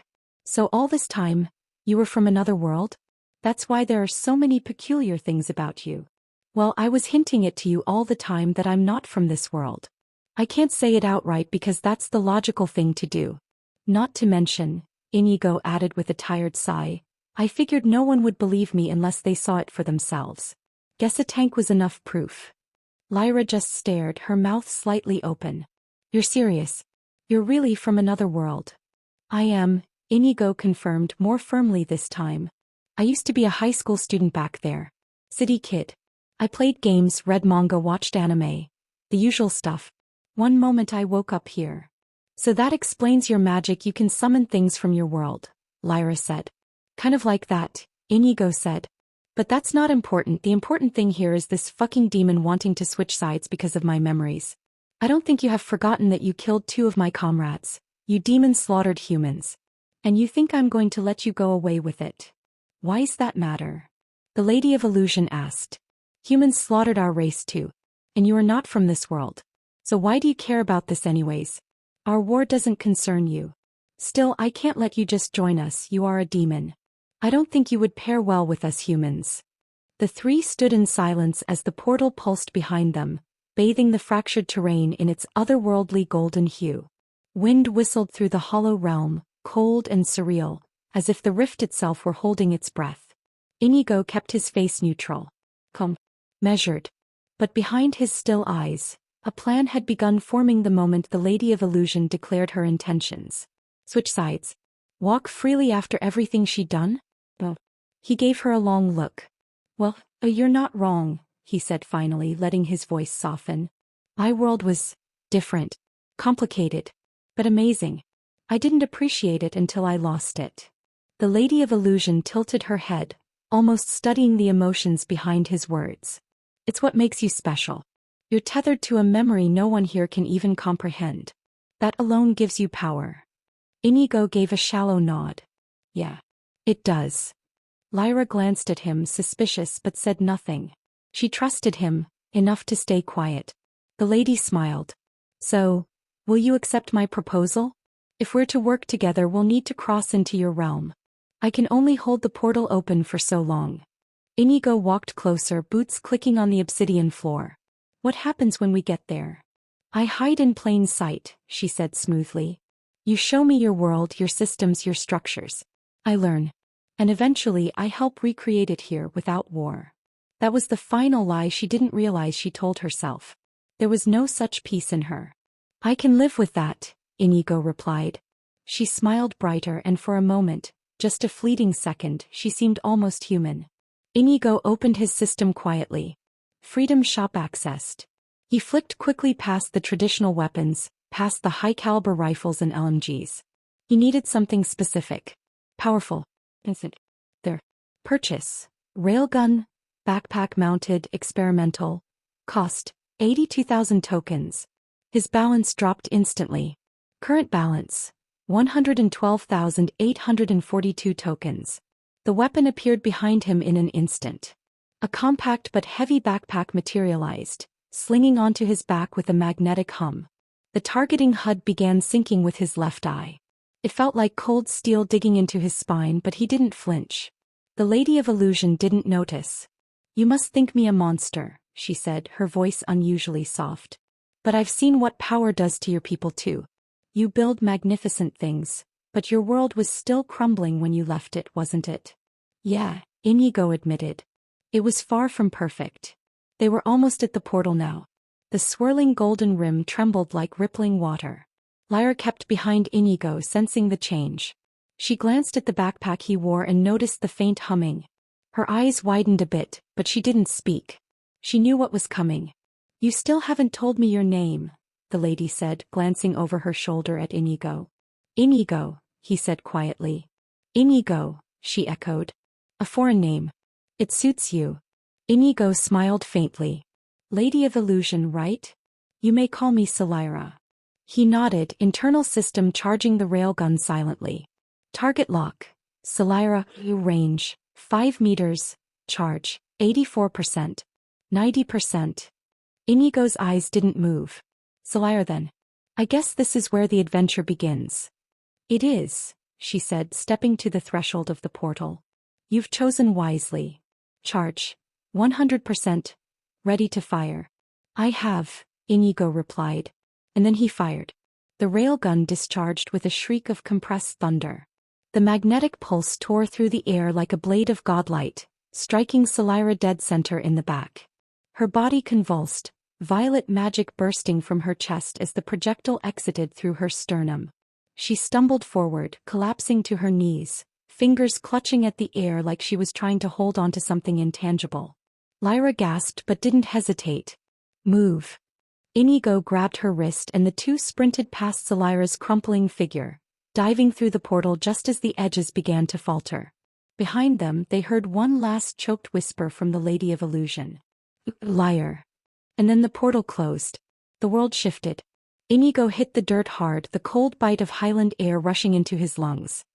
So all this time, you were from another world? That's why there are so many peculiar things about you. Well, I was hinting it to you all the time that I'm not from this world. I can't say it outright because that's the logical thing to do. Not to mention, Inigo added with a tired sigh, I figured no one would believe me unless they saw it for themselves. Guess a tank was enough proof. Lyra just stared, her mouth slightly open. You're serious? You're really from another world? I am, Inigo confirmed more firmly this time. I used to be a high school student back there. City kid. I played games, read manga, watched anime. The usual stuff. One moment I woke up here. So that explains your magic, you can summon things from your world, Lyra said. Kind of like that, Inigo said. But that's not important, the important thing here is this fucking demon wanting to switch sides because of my memories. I don't think you have forgotten that you killed 2 of my comrades. You demon slaughtered humans. And you think I'm going to let you go away with it? Why's that matter? The Lady of Illusion asked. Humans slaughtered our race too. And you are not from this world. So why do you care about this anyways? Our war doesn't concern you. Still, I can't let you just join us, you are a demon. I don't think you would pair well with us humans. The 3 stood in silence as the portal pulsed behind them, bathing the fractured terrain in its otherworldly golden hue. Wind whistled through the hollow realm, cold and surreal, as if the rift itself were holding its breath. Inigo kept his face neutral. Calm. Measured. But behind his still eyes, a plan had begun forming the moment the Lady of Illusion declared her intentions. Switch sides. Walk freely after everything she'd done? Well, he gave her a long look. Well, you're not wrong, he said finally, letting his voice soften. My world was different, complicated, but amazing. I didn't appreciate it until I lost it. The Lady of Illusion tilted her head, almost studying the emotions behind his words. It's what makes you special. You're tethered to a memory no one here can even comprehend. That alone gives you power. Inigo gave a shallow nod. Yeah. It does. Lyra glanced at him, suspicious, but said nothing. She trusted him, enough to stay quiet. The lady smiled. So, will you accept my proposal? If we're to work together, we'll need to cross into your realm. I can only hold the portal open for so long. Inigo walked closer, boots clicking on the obsidian floor. What happens when we get there? I hide in plain sight, she said smoothly. You show me your world, your systems, your structures. I learn. And eventually I help recreate it here without war. That was the final lie she didn't realize she told herself. There was no such peace in her. I can live with that, Inigo replied. She smiled brighter, and for a moment, just a fleeting second, she seemed almost human. Inigo opened his system quietly. Freedom Shop accessed. He flicked quickly past the traditional weapons, past the high-caliber rifles and LMGs. He needed something specific. Powerful. Instant. There. Purchase. Railgun. Backpack-mounted, experimental. Cost. 82,000 tokens. His balance dropped instantly. Current balance. 112,842 tokens. The weapon appeared behind him in an instant. A compact but heavy backpack materialized, slinging onto his back with a magnetic hum. The targeting HUD began sinking with his left eye. It felt like cold steel digging into his spine, but he didn't flinch. The Lady of Illusion didn't notice. You must think me a monster, she said, her voice unusually soft. But I've seen what power does to your people too. You build magnificent things, but your world was still crumbling when you left it, wasn't it? Yeah, Inigo admitted. It was far from perfect. They were almost at the portal now. The swirling golden rim trembled like rippling water. Lyra kept behind Inigo, sensing the change. She glanced at the backpack he wore and noticed the faint humming. Her eyes widened a bit, but she didn't speak. She knew what was coming. You still haven't told me your name, the lady said, glancing over her shoulder at Inigo. Inigo, he said quietly. Inigo, she echoed. A foreign name. It suits you. Inigo smiled faintly. Lady of Illusion, right? You may call me Solyra. He nodded, internal system charging the railgun silently. Target lock. Solyra, range, 5 meters, charge, 84%. 90%. Inigo's eyes didn't move. Solyra then. I guess this is where the adventure begins. It is, she said, stepping to the threshold of the portal. You've chosen wisely. Charge. 100%. Ready to fire. I have, Inigo replied. And then he fired. The railgun discharged with a shriek of compressed thunder. The magnetic pulse tore through the air like a blade of godlight, striking Solyra dead center in the back. Her body convulsed, violet magic bursting from her chest as the projectile exited through her sternum. She stumbled forward, collapsing to her knees, fingers clutching at the air like she was trying to hold onto something intangible. Lyra gasped but didn't hesitate. Move. Inigo grabbed her wrist and the two sprinted past Solyra's crumpling figure, diving through the portal just as the edges began to falter. Behind them, they heard one last choked whisper from the Lady of Illusion. Liar. And then the portal closed. The world shifted. Inigo hit the dirt hard, the cold bite of highland air rushing into his lungs.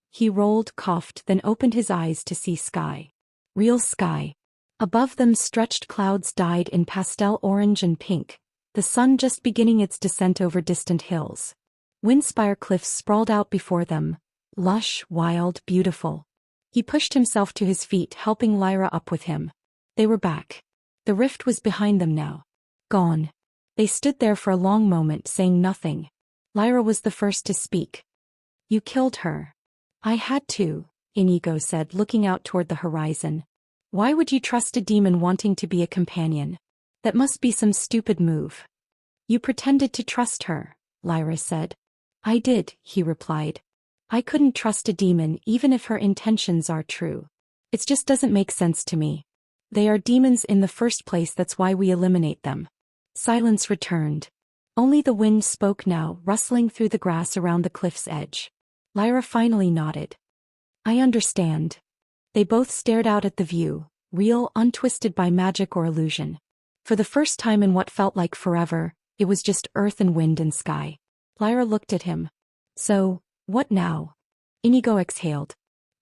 He rolled, coughed, then opened his eyes to see sky. Real sky. Above them stretched clouds dyed in pastel orange and pink, the sun just beginning its descent over distant hills. Windspire cliffs sprawled out before them, lush, wild, beautiful. He pushed himself to his feet, helping Lyra up with him. They were back. The rift was behind them now. Gone. They stood there for a long moment, saying nothing. Lyra was the first to speak. You killed her. I had to, Inigo said, looking out toward the horizon. Why would you trust a demon wanting to be a companion? That must be some stupid move. You pretended to trust her, Lyra said. I did, he replied. I couldn't trust a demon even if her intentions are true. It just doesn't make sense to me. They are demons in the first place, that's why we eliminate them. Silence returned. Only the wind spoke now, rustling through the grass around the cliff's edge. Lyra finally nodded. I understand. They both stared out at the view, real, untwisted by magic or illusion. For the first time in what felt like forever, it was just earth and wind and sky. Lyra looked at him. So, what now? Inigo exhaled.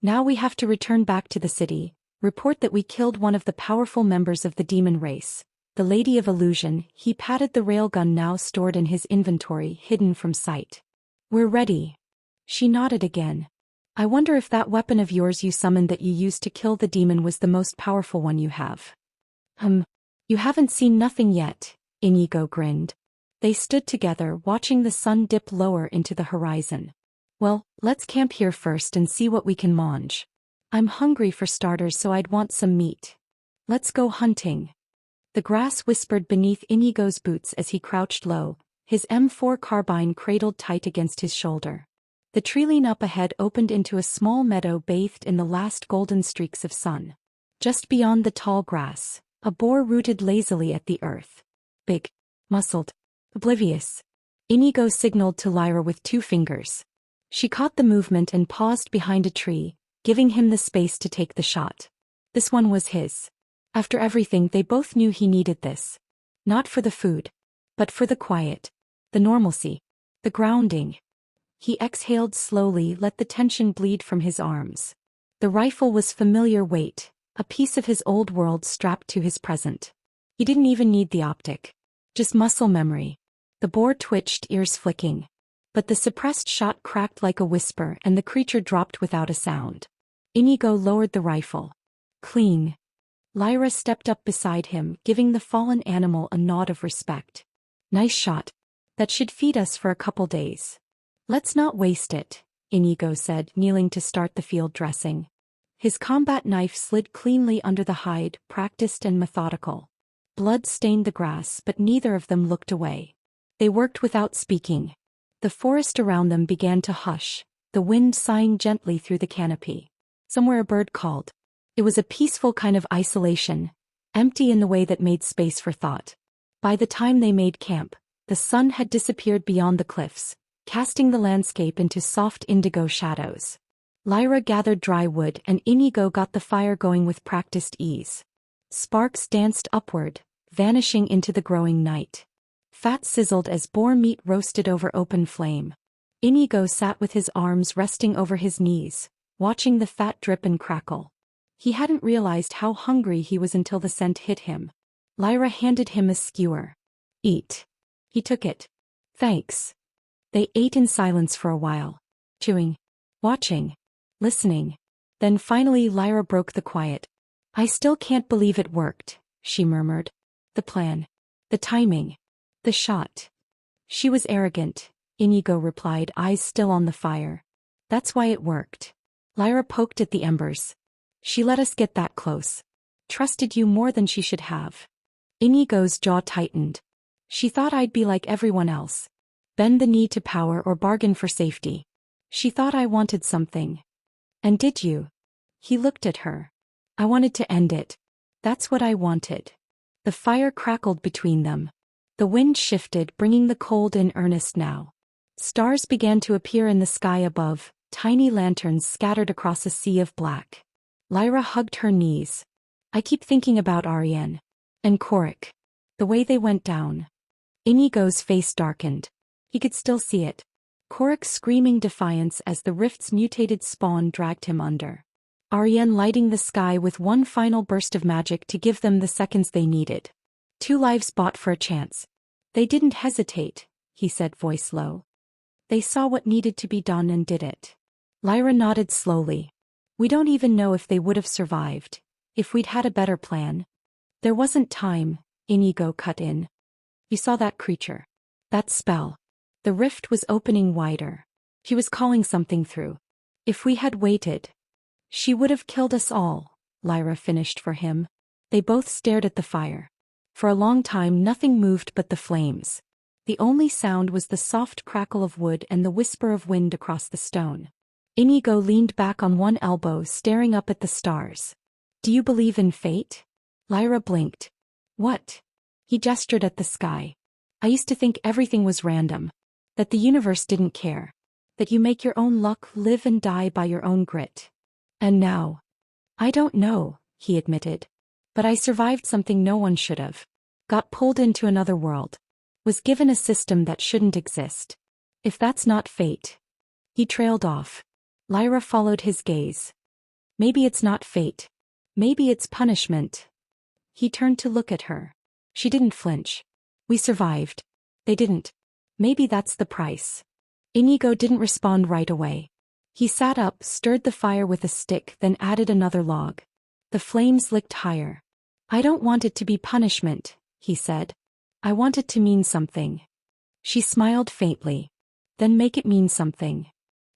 Now we have to return back to the city, report that we killed one of the powerful members of the demon race, the Lady of Illusion. He patted the railgun now stored in his inventory, hidden from sight. We're ready. She nodded again. I wonder if that weapon of yours you summoned that you used to kill the demon was the most powerful one you have. You haven't seen nothing yet, Inigo grinned. They stood together, watching the sun dip lower into the horizon. Well, let's camp here first and see what we can mange. I'm hungry for starters, so I'd want some meat. Let's go hunting. The grass whispered beneath Inigo's boots as he crouched low, his M4 carbine cradled tight against his shoulder. The treeline up ahead opened into a small meadow bathed in the last golden streaks of sun. Just beyond the tall grass, a boar rooted lazily at the earth. Big, muscled, oblivious. Inigo signaled to Lyra with 2 fingers. She caught the movement and paused behind a tree, giving him the space to take the shot. This one was his. After everything, they both knew he needed this. Not for the food, but for the quiet, the normalcy, the grounding. He exhaled slowly, let the tension bleed from his arms. The rifle was familiar weight, a piece of his old world strapped to his present. He didn't even need the optic. Just muscle memory. The boar twitched, ears flicking. But the suppressed shot cracked like a whisper and the creature dropped without a sound. Inigo lowered the rifle. Clean. Lyra stepped up beside him, giving the fallen animal a nod of respect. Nice shot. That should feed us for a couple days. Let's not waste it, Inigo said, kneeling to start the field dressing. His combat knife slid cleanly under the hide, practiced and methodical. Blood stained the grass, but neither of them looked away. They worked without speaking. The forest around them began to hush, the wind sighing gently through the canopy. Somewhere a bird called. It was a peaceful kind of isolation, empty in the way that made space for thought. By the time they made camp, the sun had disappeared beyond the cliffs, casting the landscape into soft indigo shadows. Lyra gathered dry wood and Inigo got the fire going with practiced ease. Sparks danced upward, vanishing into the growing night. Fat sizzled as boar meat roasted over open flame. Inigo sat with his arms resting over his knees, watching the fat drip and crackle. He hadn't realized how hungry he was until the scent hit him. Lyra handed him a skewer. Eat. He took it. Thanks. They ate in silence for a while, chewing, watching, listening. Then finally Lyra broke the quiet. I still can't believe it worked, she murmured. The plan. The timing. The shot. She was arrogant, Inigo replied, eyes still on the fire. That's why it worked. Lyra poked at the embers. She let us get that close. Trusted you more than she should have. Inigo's jaw tightened. She thought I'd be like everyone else. Bend the knee to power or bargain for safety. She thought I wanted something. And did you? He looked at her. I wanted to end it. That's what I wanted. The fire crackled between them. The wind shifted, bringing the cold in earnest now. Stars began to appear in the sky above, tiny lanterns scattered across a sea of black. Lyra hugged her knees. I keep thinking about Ariane. And Korik. The way they went down. Inigo's face darkened. He could still see it. Korik screaming defiance as the rift's mutated spawn dragged him under. Ariane lighting the sky with one final burst of magic to give them the seconds they needed. 2 lives bought for a chance. They didn't hesitate, he said, voice low. They saw what needed to be done and did it. Lyra nodded slowly. We don't even know if they would have survived, if we'd had a better plan. There wasn't time, Inigo cut in. You saw that creature. That spell. The rift was opening wider. He was calling something through. If we had waited, she would have killed us all, Lyra finished for him. They both stared at the fire. For a long time nothing moved but the flames. The only sound was the soft crackle of wood and the whisper of wind across the stone. Inigo leaned back on one elbow, staring up at the stars. Do you believe in fate? Lyra blinked. What? He gestured at the sky. I used to think everything was random. That the universe didn't care. That you make your own luck, live and die by your own grit. And now? I don't know, he admitted. But I survived something no one should have. Got pulled into another world. Was given a system that shouldn't exist. If that's not fate. He trailed off. Lyra followed his gaze. Maybe it's not fate. Maybe it's punishment. He turned to look at her. She didn't flinch. We survived. They didn't. Maybe that's the price. Inigo didn't respond right away. He sat up, stirred the fire with a stick, then added another log. The flames licked higher. I don't want it to be punishment, he said. I want it to mean something. She smiled faintly. Then make it mean something.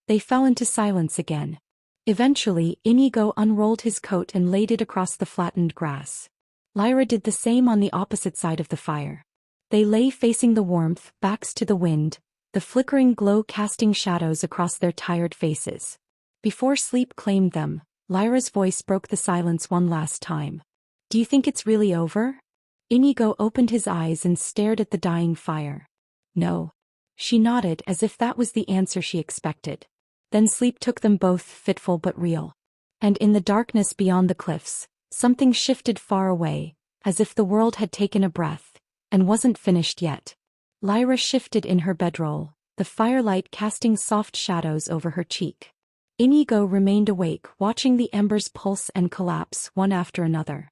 They fell into silence again. Eventually, Inigo unrolled his coat and laid it across the flattened grass. Lyra did the same on the opposite side of the fire. They lay facing the warmth, backs to the wind, the flickering glow casting shadows across their tired faces. Before sleep claimed them, Lyra's voice broke the silence one last time. Do you think it's really over? Inigo opened his eyes and stared at the dying fire. No. She nodded as if that was the answer she expected. Then sleep took them both, fitful but real. And in the darkness beyond the cliffs, something shifted far away, as if the world had taken a breath, and wasn't finished yet. Lyra shifted in her bedroll, the firelight casting soft shadows over her cheek. Inigo remained awake, watching the embers pulse and collapse one after another.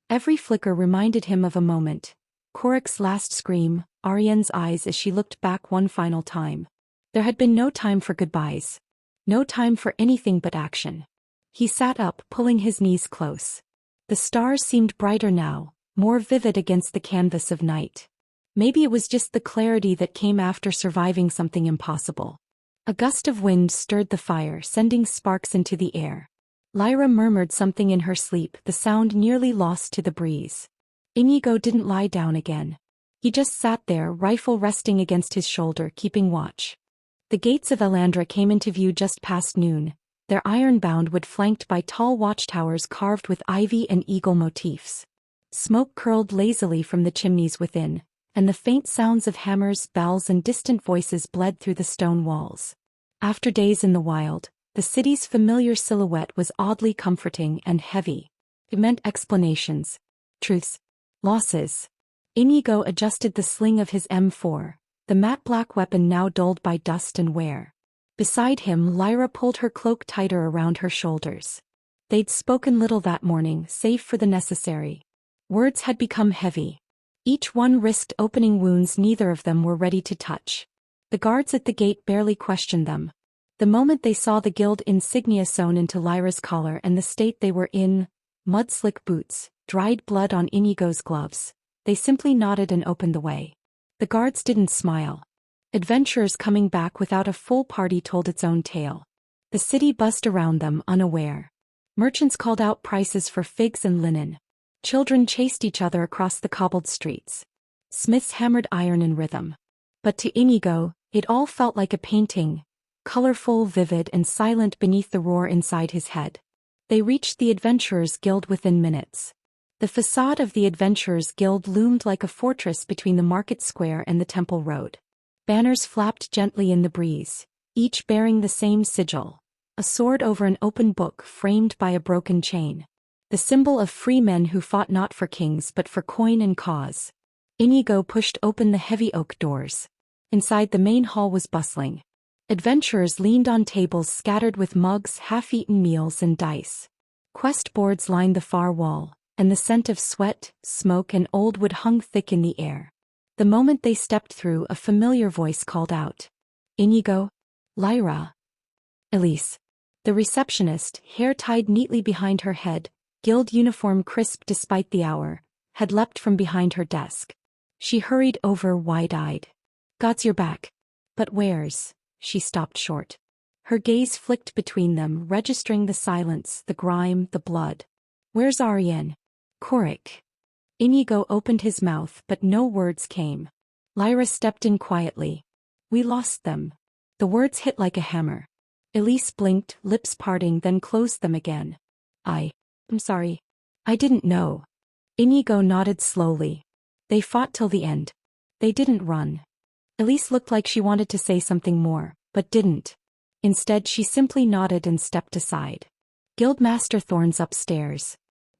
Every flicker reminded him of a moment. Coric's last scream, Ariane's eyes as she looked back one final time. There had been no time for goodbyes. No time for anything but action. He sat up, pulling his knees close. The stars seemed brighter now, more vivid against the canvas of night. Maybe it was just the clarity that came after surviving something impossible. A gust of wind stirred the fire, sending sparks into the air. Lyra murmured something in her sleep, the sound nearly lost to the breeze. Inigo didn't lie down again. He just sat there, rifle resting against his shoulder, keeping watch. The gates of Elandra came into view just past noon, their iron-bound wood flanked by tall watchtowers carved with ivy and eagle motifs. Smoke curled lazily from the chimneys within, and the faint sounds of hammers, bells, and distant voices bled through the stone walls. After days in the wild, the city's familiar silhouette was oddly comforting and heavy. It meant explanations, truths, losses. Inigo adjusted the sling of his M4, the matte black weapon now dulled by dust and wear. Beside him, Lyra pulled her cloak tighter around her shoulders. They'd spoken little that morning, save for the necessary. Words had become heavy. Each one risked opening wounds neither of them were ready to touch. The guards at the gate barely questioned them. The moment they saw the guild insignia sewn into Lyra's collar and the state they were in, mud-slick boots, dried blood on Inigo's gloves, they simply nodded and opened the way. The guards didn't smile. Adventurers coming back without a full party told its own tale. The city buzzed around them, unaware. Merchants called out prices for figs and linen. Children chased each other across the cobbled streets. Smiths hammered iron in rhythm. But to Inigo, it all felt like a painting, colorful, vivid, and silent beneath the roar inside his head. They reached the Adventurers Guild within minutes. The facade of the Adventurers Guild loomed like a fortress between the market square and the Temple Road. Banners flapped gently in the breeze, each bearing the same sigil, a sword over an open book framed by a broken chain. The symbol of free men who fought not for kings but for coin and cause. Inigo pushed open the heavy oak doors. Inside, the main hall was bustling. Adventurers leaned on tables scattered with mugs, half-eaten meals, and dice. Quest boards lined the far wall, and the scent of sweat, smoke, and old wood hung thick in the air. The moment they stepped through, a familiar voice called out. Inigo? Lyra? Elise. The receptionist, hair tied neatly behind her head, guild uniform crisp despite the hour, had leapt from behind her desk. She hurried over, wide-eyed. God's your back. But where's? She stopped short. Her gaze flicked between them, registering the silence, the grime, the blood. Where's Ariane? Coric. Inigo opened his mouth, but no words came. Lyra stepped in quietly. We lost them. The words hit like a hammer. Elise blinked, lips parting, then closed them again. I'm sorry. I didn't know. Inigo nodded slowly. They fought till the end. They didn't run. Elise looked like she wanted to say something more, but didn't. Instead, she simply nodded and stepped aside. Guildmaster Thorne's upstairs.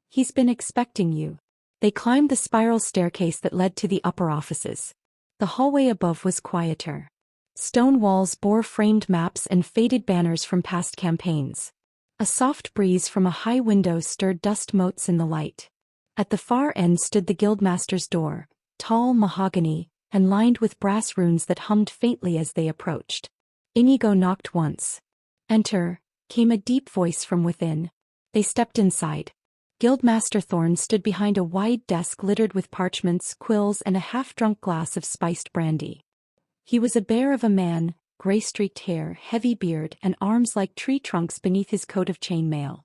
He's been expecting you. They climbed the spiral staircase that led to the upper offices. The hallway above was quieter. Stone walls bore framed maps and faded banners from past campaigns. A soft breeze from a high window stirred dust motes in the light. At the far end stood the Guildmaster's door, tall mahogany, and lined with brass runes that hummed faintly as they approached. Inigo knocked once. "Enter," came a deep voice from within. They stepped inside. Guildmaster Thorne stood behind a wide desk littered with parchments, quills, and a half-drunk glass of spiced brandy. He was a bear of a man, gray-streaked hair, heavy beard, and arms like tree trunks beneath his coat of chainmail.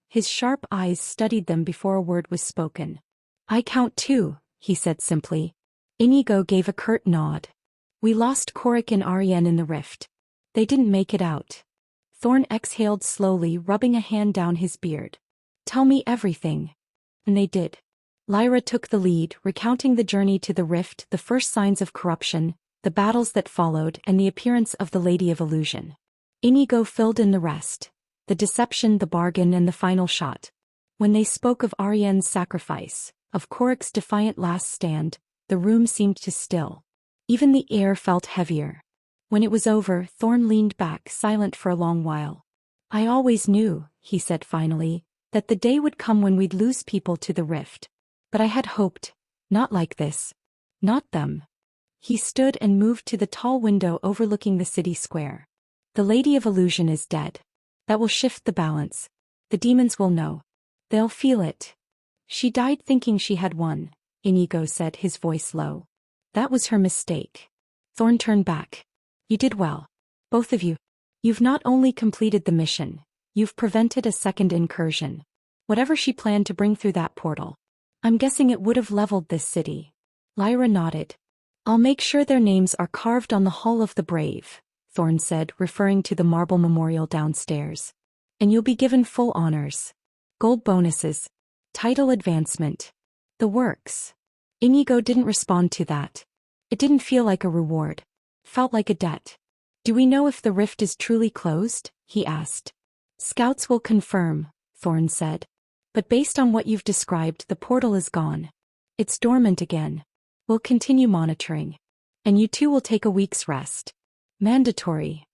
His sharp eyes studied them before a word was spoken. "I count two," he said simply. Inigo gave a curt nod. "We lost Korik and Ariane in the rift. They didn't make it out." Thorne exhaled slowly, rubbing a hand down his beard. "Tell me everything." And they did. Lyra took the lead, recounting the journey to the rift, the first signs of corruption, the battles that followed, and the appearance of the Lady of Illusion. Inigo filled in the rest. The deception, the bargain, and the final shot. When they spoke of Ariane's sacrifice, of Korik's defiant last stand, the room seemed to still. Even the air felt heavier. When it was over, Thorne leaned back, silent for a long while. "I always knew," he said finally, "that the day would come when we'd lose people to the rift. But I had hoped, not like this. Not them." He stood and moved to the tall window overlooking the city square. "The Lady of Illusion is dead. That will shift the balance. The demons will know. They'll feel it." "She died thinking she had won," Inigo said, his voice low. "That was her mistake." Thorne turned back. "You did well. Both of you. You've not only completed the mission, you've prevented a second incursion. Whatever she planned to bring through that portal, I'm guessing it would have leveled this city." Lyra nodded. "I'll make sure their names are carved on the Hall of the Brave," Thorne said, referring to the marble memorial downstairs. "And you'll be given full honors. Gold bonuses. Title advancement. The works." Inigo didn't respond to that. It didn't feel like a reward. It felt like a debt. "Do we know if the rift is truly closed?" he asked. "Scouts will confirm," Thorne said. "But based on what you've described, the portal is gone. It's dormant again. We'll continue monitoring. And you two will take a week's rest. Mandatory."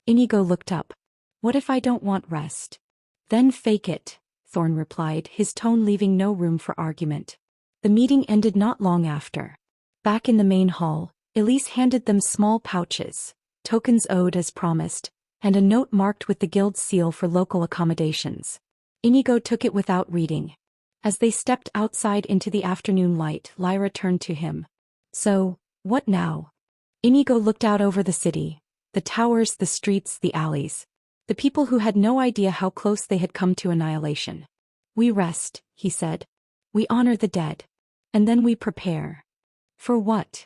Inigo looked up. "What if I don't want rest?" "Then fake it," Thorne replied, his tone leaving no room for argument. The meeting ended not long after. Back in the main hall, Elise handed them small pouches, tokens owed as promised, and a note marked with the guild's seal for local accommodations. Inigo took it without reading. As they stepped outside into the afternoon light, Lyra turned to him. "So, what now?" Inigo looked out over the city, the towers, the streets, the alleys. The people who had no idea how close they had come to annihilation. "We rest," he said. "We honor the dead. And then we prepare." "For what?"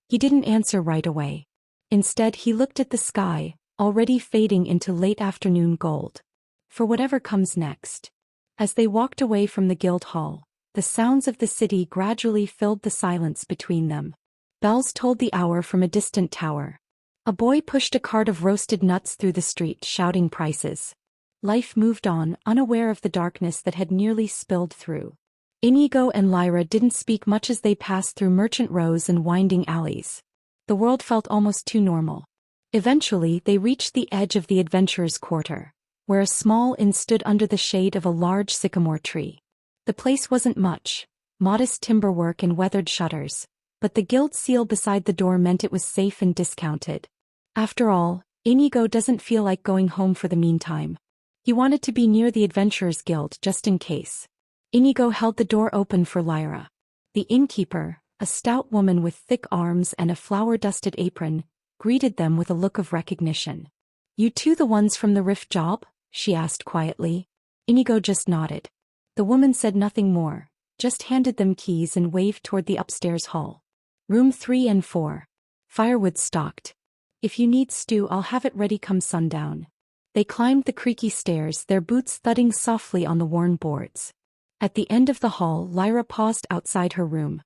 He didn't answer right away. Instead, he looked at the sky, already fading into late afternoon gold. "For whatever comes next." As they walked away from the guild hall, the sounds of the city gradually filled the silence between them. Bells told the hour from a distant tower. A boy pushed a cart of roasted nuts through the street, shouting prices. Life moved on, unaware of the darkness that had nearly spilled through. Inigo and Lyra didn't speak much as they passed through merchant rows and winding alleys. The world felt almost too normal. Eventually, they reached the edge of the adventurers' quarter, where a small inn stood under the shade of a large sycamore tree. The place wasn't much, modest timberwork and weathered shutters, but the guild seal beside the door meant it was safe and discounted. After all, Inigo doesn't feel like going home for the meantime. He wanted to be near the Adventurers Guild just in case. Inigo held the door open for Lyra. The innkeeper, a stout woman with thick arms and a flour-dusted apron, greeted them with a look of recognition. "You two the ones from the Rift job?" she asked quietly. Inigo just nodded. The woman said nothing more, just handed them keys and waved toward the upstairs hall. "Room 3 and 4. Firewood stocked. If you need stew, I'll have it ready come sundown." They climbed the creaky stairs, their boots thudding softly on the worn boards. At the end of the hall, Lyra paused outside her room.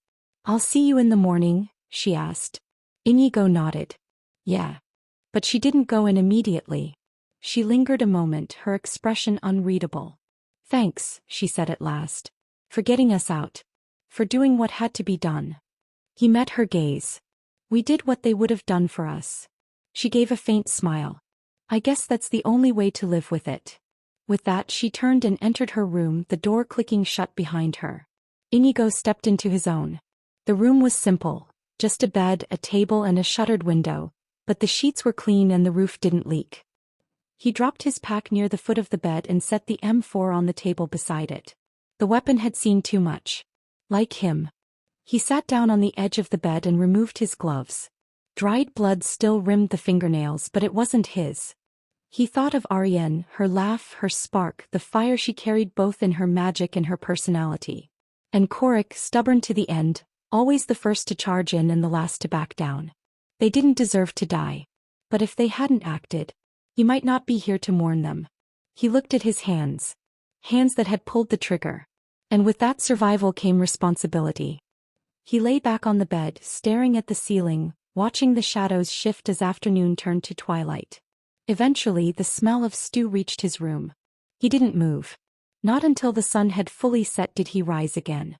"I'll see you in the morning?" she asked. Inigo nodded. "Yeah." But she didn't go in immediately. She lingered a moment, her expression unreadable. Thanks, she said at last. For getting us out. For doing what had to be done. He met her gaze. We did what they would have done for us. She gave a faint smile. I guess that's the only way to live with it. With that she turned and entered her room, the door clicking shut behind her. Inigo stepped into his own. The room was simple, just a bed, a table and a shuttered window, but the sheets were clean and the roof didn't leak. He dropped his pack near the foot of the bed and set the M4 on the table beside it. The weapon had seen too much. Like him. He sat down on the edge of the bed and removed his gloves. Dried blood still rimmed the fingernails, but it wasn't his. He thought of Ariane, her laugh, her spark, the fire she carried both in her magic and her personality. And Korik, stubborn to the end, always the first to charge in and the last to back down. They didn't deserve to die. But if they hadn't acted, he might not be here to mourn them. He looked at his hands. Hands that had pulled the trigger. And with that survival came responsibility. He lay back on the bed, staring at the ceiling, watching the shadows shift as afternoon turned to twilight. Eventually, the smell of stew reached his room. He didn't move. Not until the sun had fully set did he rise again.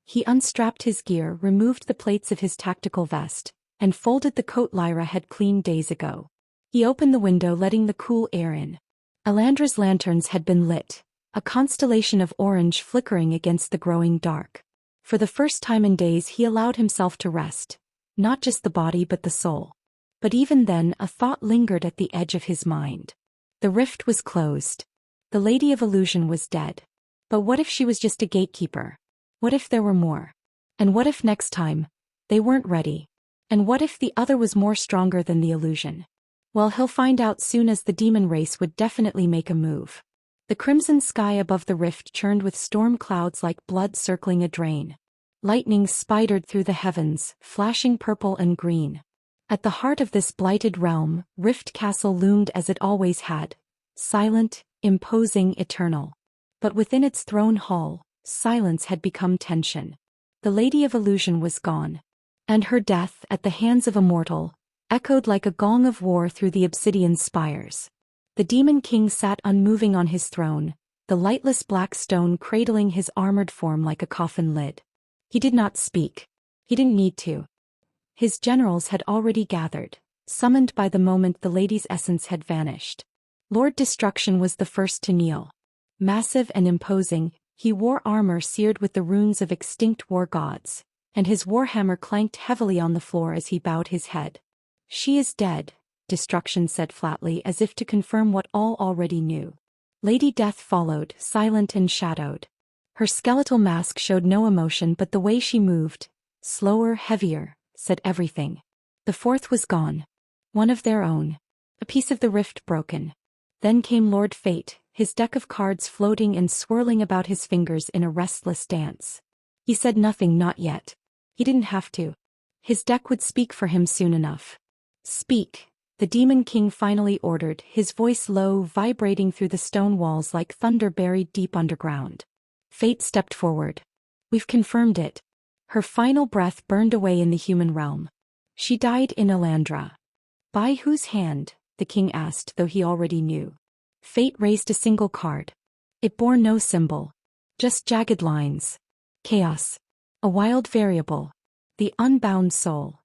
He unstrapped his gear, removed the plates of his tactical vest, and folded the coat Lyra had cleaned days ago. He opened the window, letting the cool air in. Alandra's lanterns had been lit, a constellation of orange flickering against the growing dark. For the first time in days he allowed himself to rest, not just the body but the soul. But even then a thought lingered at the edge of his mind. The rift was closed. The Lady of Illusion was dead. But what if she was just a gatekeeper? What if there were more? And what if next time, they weren't ready? And what if the other was more stronger than the illusion? Well, he'll find out soon, as the demon race would definitely make a move. The crimson sky above the rift churned with storm clouds like blood circling a drain. Lightning spidered through the heavens, flashing purple and green. At the heart of this blighted realm, Rift Castle loomed as it always had, silent, imposing, eternal. But within its throne hall, silence had become tension. The Lady of Illusion was gone. And her death, at the hands of a mortal, echoed like a gong of war through the obsidian spires. The Demon King sat unmoving on his throne, the lightless black stone cradling his armored form like a coffin lid. He did not speak. He didn't need to. His generals had already gathered, summoned by the moment the lady's essence had vanished. Lord Destruction was the first to kneel. Massive and imposing, he wore armor seared with the runes of extinct war gods, and his warhammer clanked heavily on the floor as he bowed his head. She is dead, Destruction said flatly, as if to confirm what all already knew. Lady Death followed, silent and shadowed. Her skeletal mask showed no emotion, but the way she moved, slower, heavier, said everything. The fourth was gone. One of their own. A piece of the rift broken. Then came Lord Fate, his deck of cards floating and swirling about his fingers in a restless dance. He said nothing, not yet. He didn't have to. His deck would speak for him soon enough. Speak, the Demon King finally ordered, his voice low, vibrating through the stone walls like thunder buried deep underground. Fate stepped forward. We've confirmed it. Her final breath burned away in the human realm. She died in Alandra. By whose hand? The king asked, though he already knew. Fate raised a single card. It bore no symbol. Just jagged lines. Chaos. A wild variable. The unbound soul.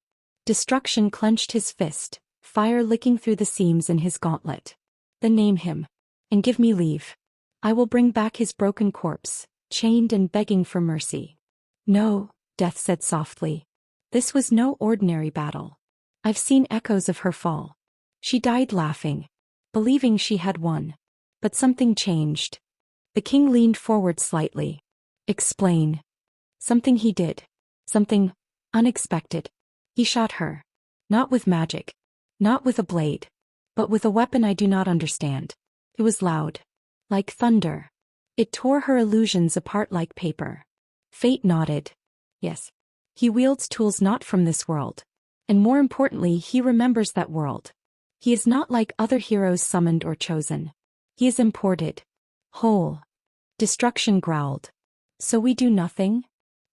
Destruction clenched his fist, fire licking through the seams in his gauntlet. Then name him. And give me leave. I will bring back his broken corpse, chained and begging for mercy. No, Death said softly. This was no ordinary battle. I've seen echoes of her fall. She died laughing, believing she had won. But something changed. The king leaned forward slightly. Explain. Something he did. Something unexpected. He shot her. Not with magic. Not with a blade. But with a weapon I do not understand. It was loud. Like thunder. It tore her illusions apart like paper. Fate nodded. Yes. He wields tools not from this world. And more importantly, he remembers that world. He is not like other heroes summoned or chosen. He is imported. Whole. Destruction growled. So we do nothing?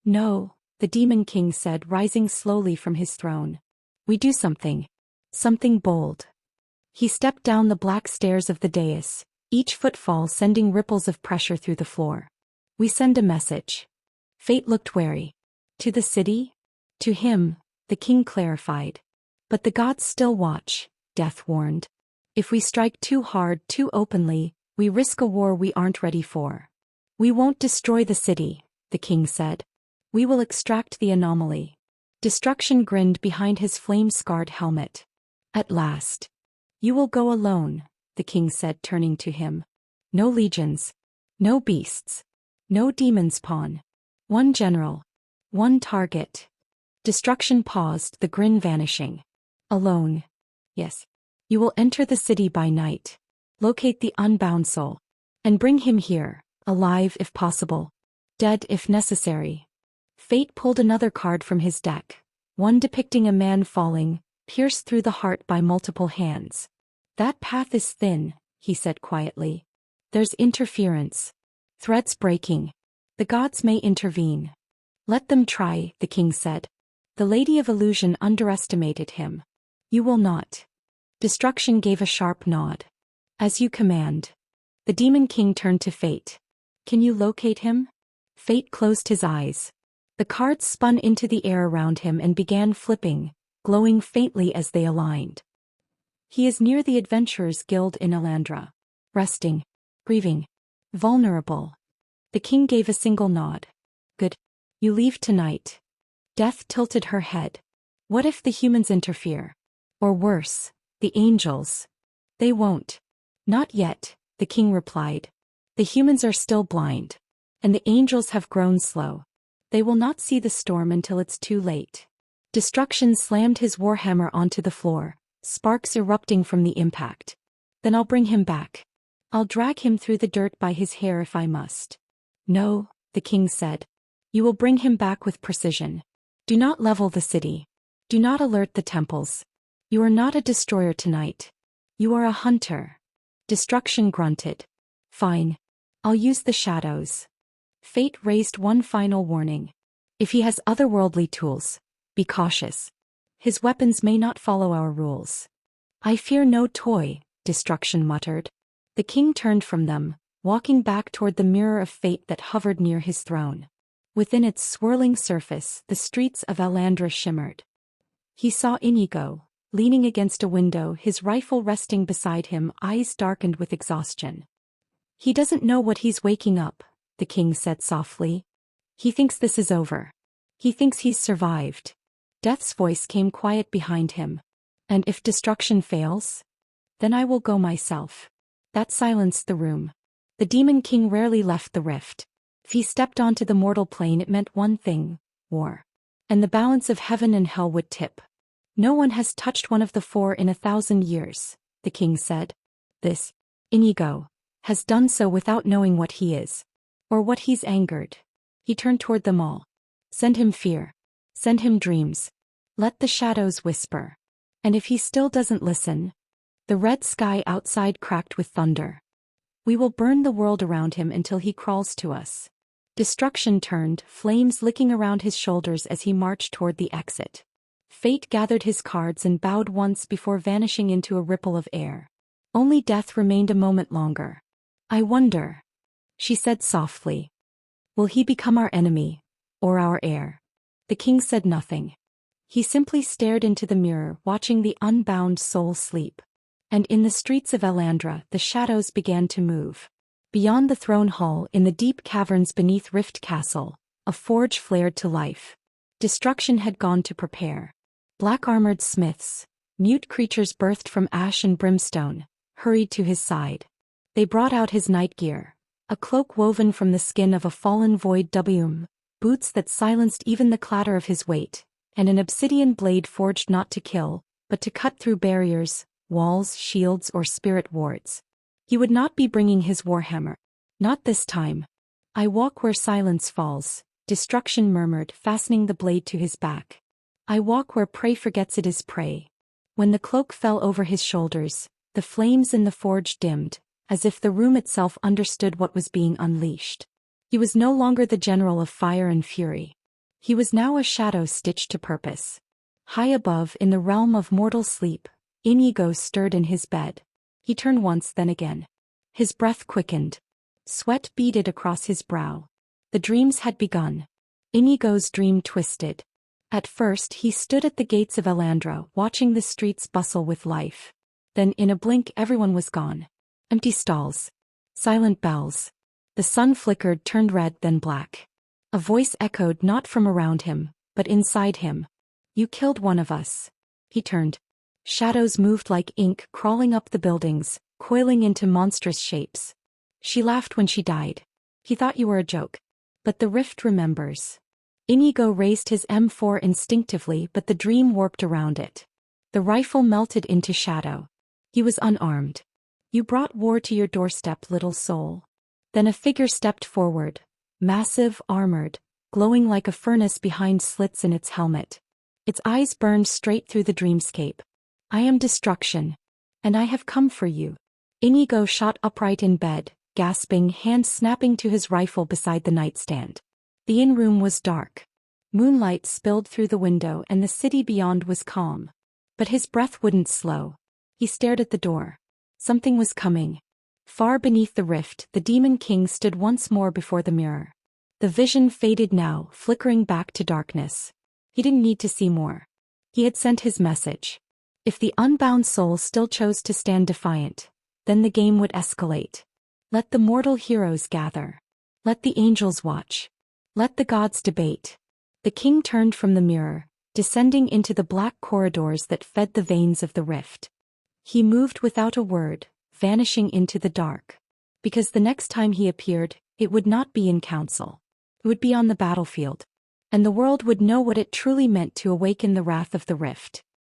No, the Demon King said, rising slowly from his throne. We do something. Something bold. He stepped down the black stairs of the dais, each footfall sending ripples of pressure through the floor. We send a message. Fate looked wary. To the city? To him, the king clarified. But the gods still watch, Death warned. If we strike too hard, too openly, we risk a war we aren't ready for. We won't destroy the city, the king said. We will extract the anomaly. Destruction grinned behind his flame-scarred helmet. At last. You will go alone, the king said, turning to him. No legions. No beasts. No demon's pawn. One general. One target. Destruction paused, the grin vanishing. Alone. Yes. You will enter the city by night. Locate the unbound soul. And bring him here, alive if possible. Dead if necessary. Fate pulled another card from his deck, one depicting a man falling, pierced through the heart by multiple hands. That path is thin, he said quietly. There's interference. Threads breaking. The gods may intervene. Let them try, the king said. The Lady of Illusion underestimated him. You will not. Destruction gave a sharp nod. As you command. The Demon King turned to Fate. Can you locate him? Fate closed his eyes. The cards spun into the air around him and began flipping, glowing faintly as they aligned. He is near the Adventurers Guild in Elandra. Resting. Grieving. Vulnerable. The king gave a single nod. Good. You leave tonight. Death tilted her head. What if the humans interfere? Or worse, the angels? They won't. Not yet, the king replied. The humans are still blind. And the angels have grown slow. They will not see the storm until it's too late. Destruction slammed his warhammer onto the floor, sparks erupting from the impact. Then I'll bring him back. I'll drag him through the dirt by his hair if I must. No, the king said. You will bring him back with precision. Do not level the city. Do not alert the temples. You are not a destroyer tonight. You are a hunter. Destruction grunted. Fine. I'll use the shadows. Fate raised one final warning. If he has otherworldly tools, be cautious. His weapons may not follow our rules. I fear no toy, Destruction muttered. The king turned from them, walking back toward the mirror of fate that hovered near his throne. Within its swirling surface, the streets of Elandra shimmered. He saw Inigo, leaning against a window, his rifle resting beside him, eyes darkened with exhaustion. He doesn't know what he's waking up, the king said softly. He thinks this is over. He thinks he's survived. Death's voice came quiet behind him. And if destruction fails? Then I will go myself. That silenced the room. The Demon King rarely left the rift. If he stepped onto the mortal plane, it meant one thing: war. And the balance of heaven and hell would tip. No one has touched one of the four in 1,000 years, the king said. This, Inigo, has done so without knowing what he is. Or what he's angered. He turned toward them all. Send him fear. Send him dreams. Let the shadows whisper. And if he still doesn't listen, the red sky outside cracked with thunder. We will burn the world around him until he crawls to us. Destruction turned, flames licking around his shoulders as he marched toward the exit. Fate gathered his cards and bowed once before vanishing into a ripple of air. Only Death remained a moment longer. I wonder, she said softly. Will he become our enemy, or our heir? The king said nothing. He simply stared into the mirror, watching the unbound soul sleep. And in the streets of Elandra, the shadows began to move. Beyond the throne hall, in the deep caverns beneath Rift Castle, a forge flared to life. Destruction had gone to prepare. Black-armored smiths, mute creatures birthed from ash and brimstone, hurried to his side. They brought out his night gear, a cloak woven from the skin of a fallen void boots that silenced even the clatter of his weight, and an obsidian blade forged not to kill, but to cut through barriers, walls, shields, or spirit wards. He would not be bringing his warhammer. Not this time. I walk where silence falls, Destruction murmured, fastening the blade to his back. I walk where prey forgets it is prey. When the cloak fell over his shoulders, the flames in the forge dimmed, as if the room itself understood what was being unleashed. He was no longer the general of fire and fury. He was now a shadow stitched to purpose. High above, in the realm of mortal sleep, Inigo stirred in his bed. He turned once, then again. His breath quickened. Sweat beaded across his brow. The dreams had begun. Inigo's dream twisted. At first he stood at the gates of Elandra, watching the streets bustle with life. Then in a blink everyone was gone. Empty stalls. Silent bells. The sun flickered, turned red, then black. A voice echoed not from around him, but inside him. You killed one of us. He turned. Shadows moved like ink, crawling up the buildings, coiling into monstrous shapes. She laughed when she died. He thought you were a joke. But the rift remembers. Inigo raised his M4 instinctively, but the dream warped around it. The rifle melted into shadow. He was unarmed. You brought war to your doorstep, little soul. Then a figure stepped forward. Massive, armored, glowing like a furnace behind slits in its helmet. Its eyes burned straight through the dreamscape. I am destruction. And I have come for you. Inigo shot upright in bed, gasping, hands snapping to his rifle beside the nightstand. The inn-room was dark. Moonlight spilled through the window and the city beyond was calm. But his breath wouldn't slow. He stared at the door. Something was coming. Far beneath the rift, the Demon King stood once more before the mirror. The vision faded now, flickering back to darkness. He didn't need to see more. He had sent his message. If the unbound soul still chose to stand defiant, then the game would escalate. Let the mortal heroes gather. Let the angels watch. Let the gods debate. The king turned from the mirror, descending into the black corridors that fed the veins of the rift. He moved without a word, vanishing into the dark. Because the next time he appeared, it would not be in council. It would be on the battlefield. And the world would know what it truly meant to awaken the wrath of the rift.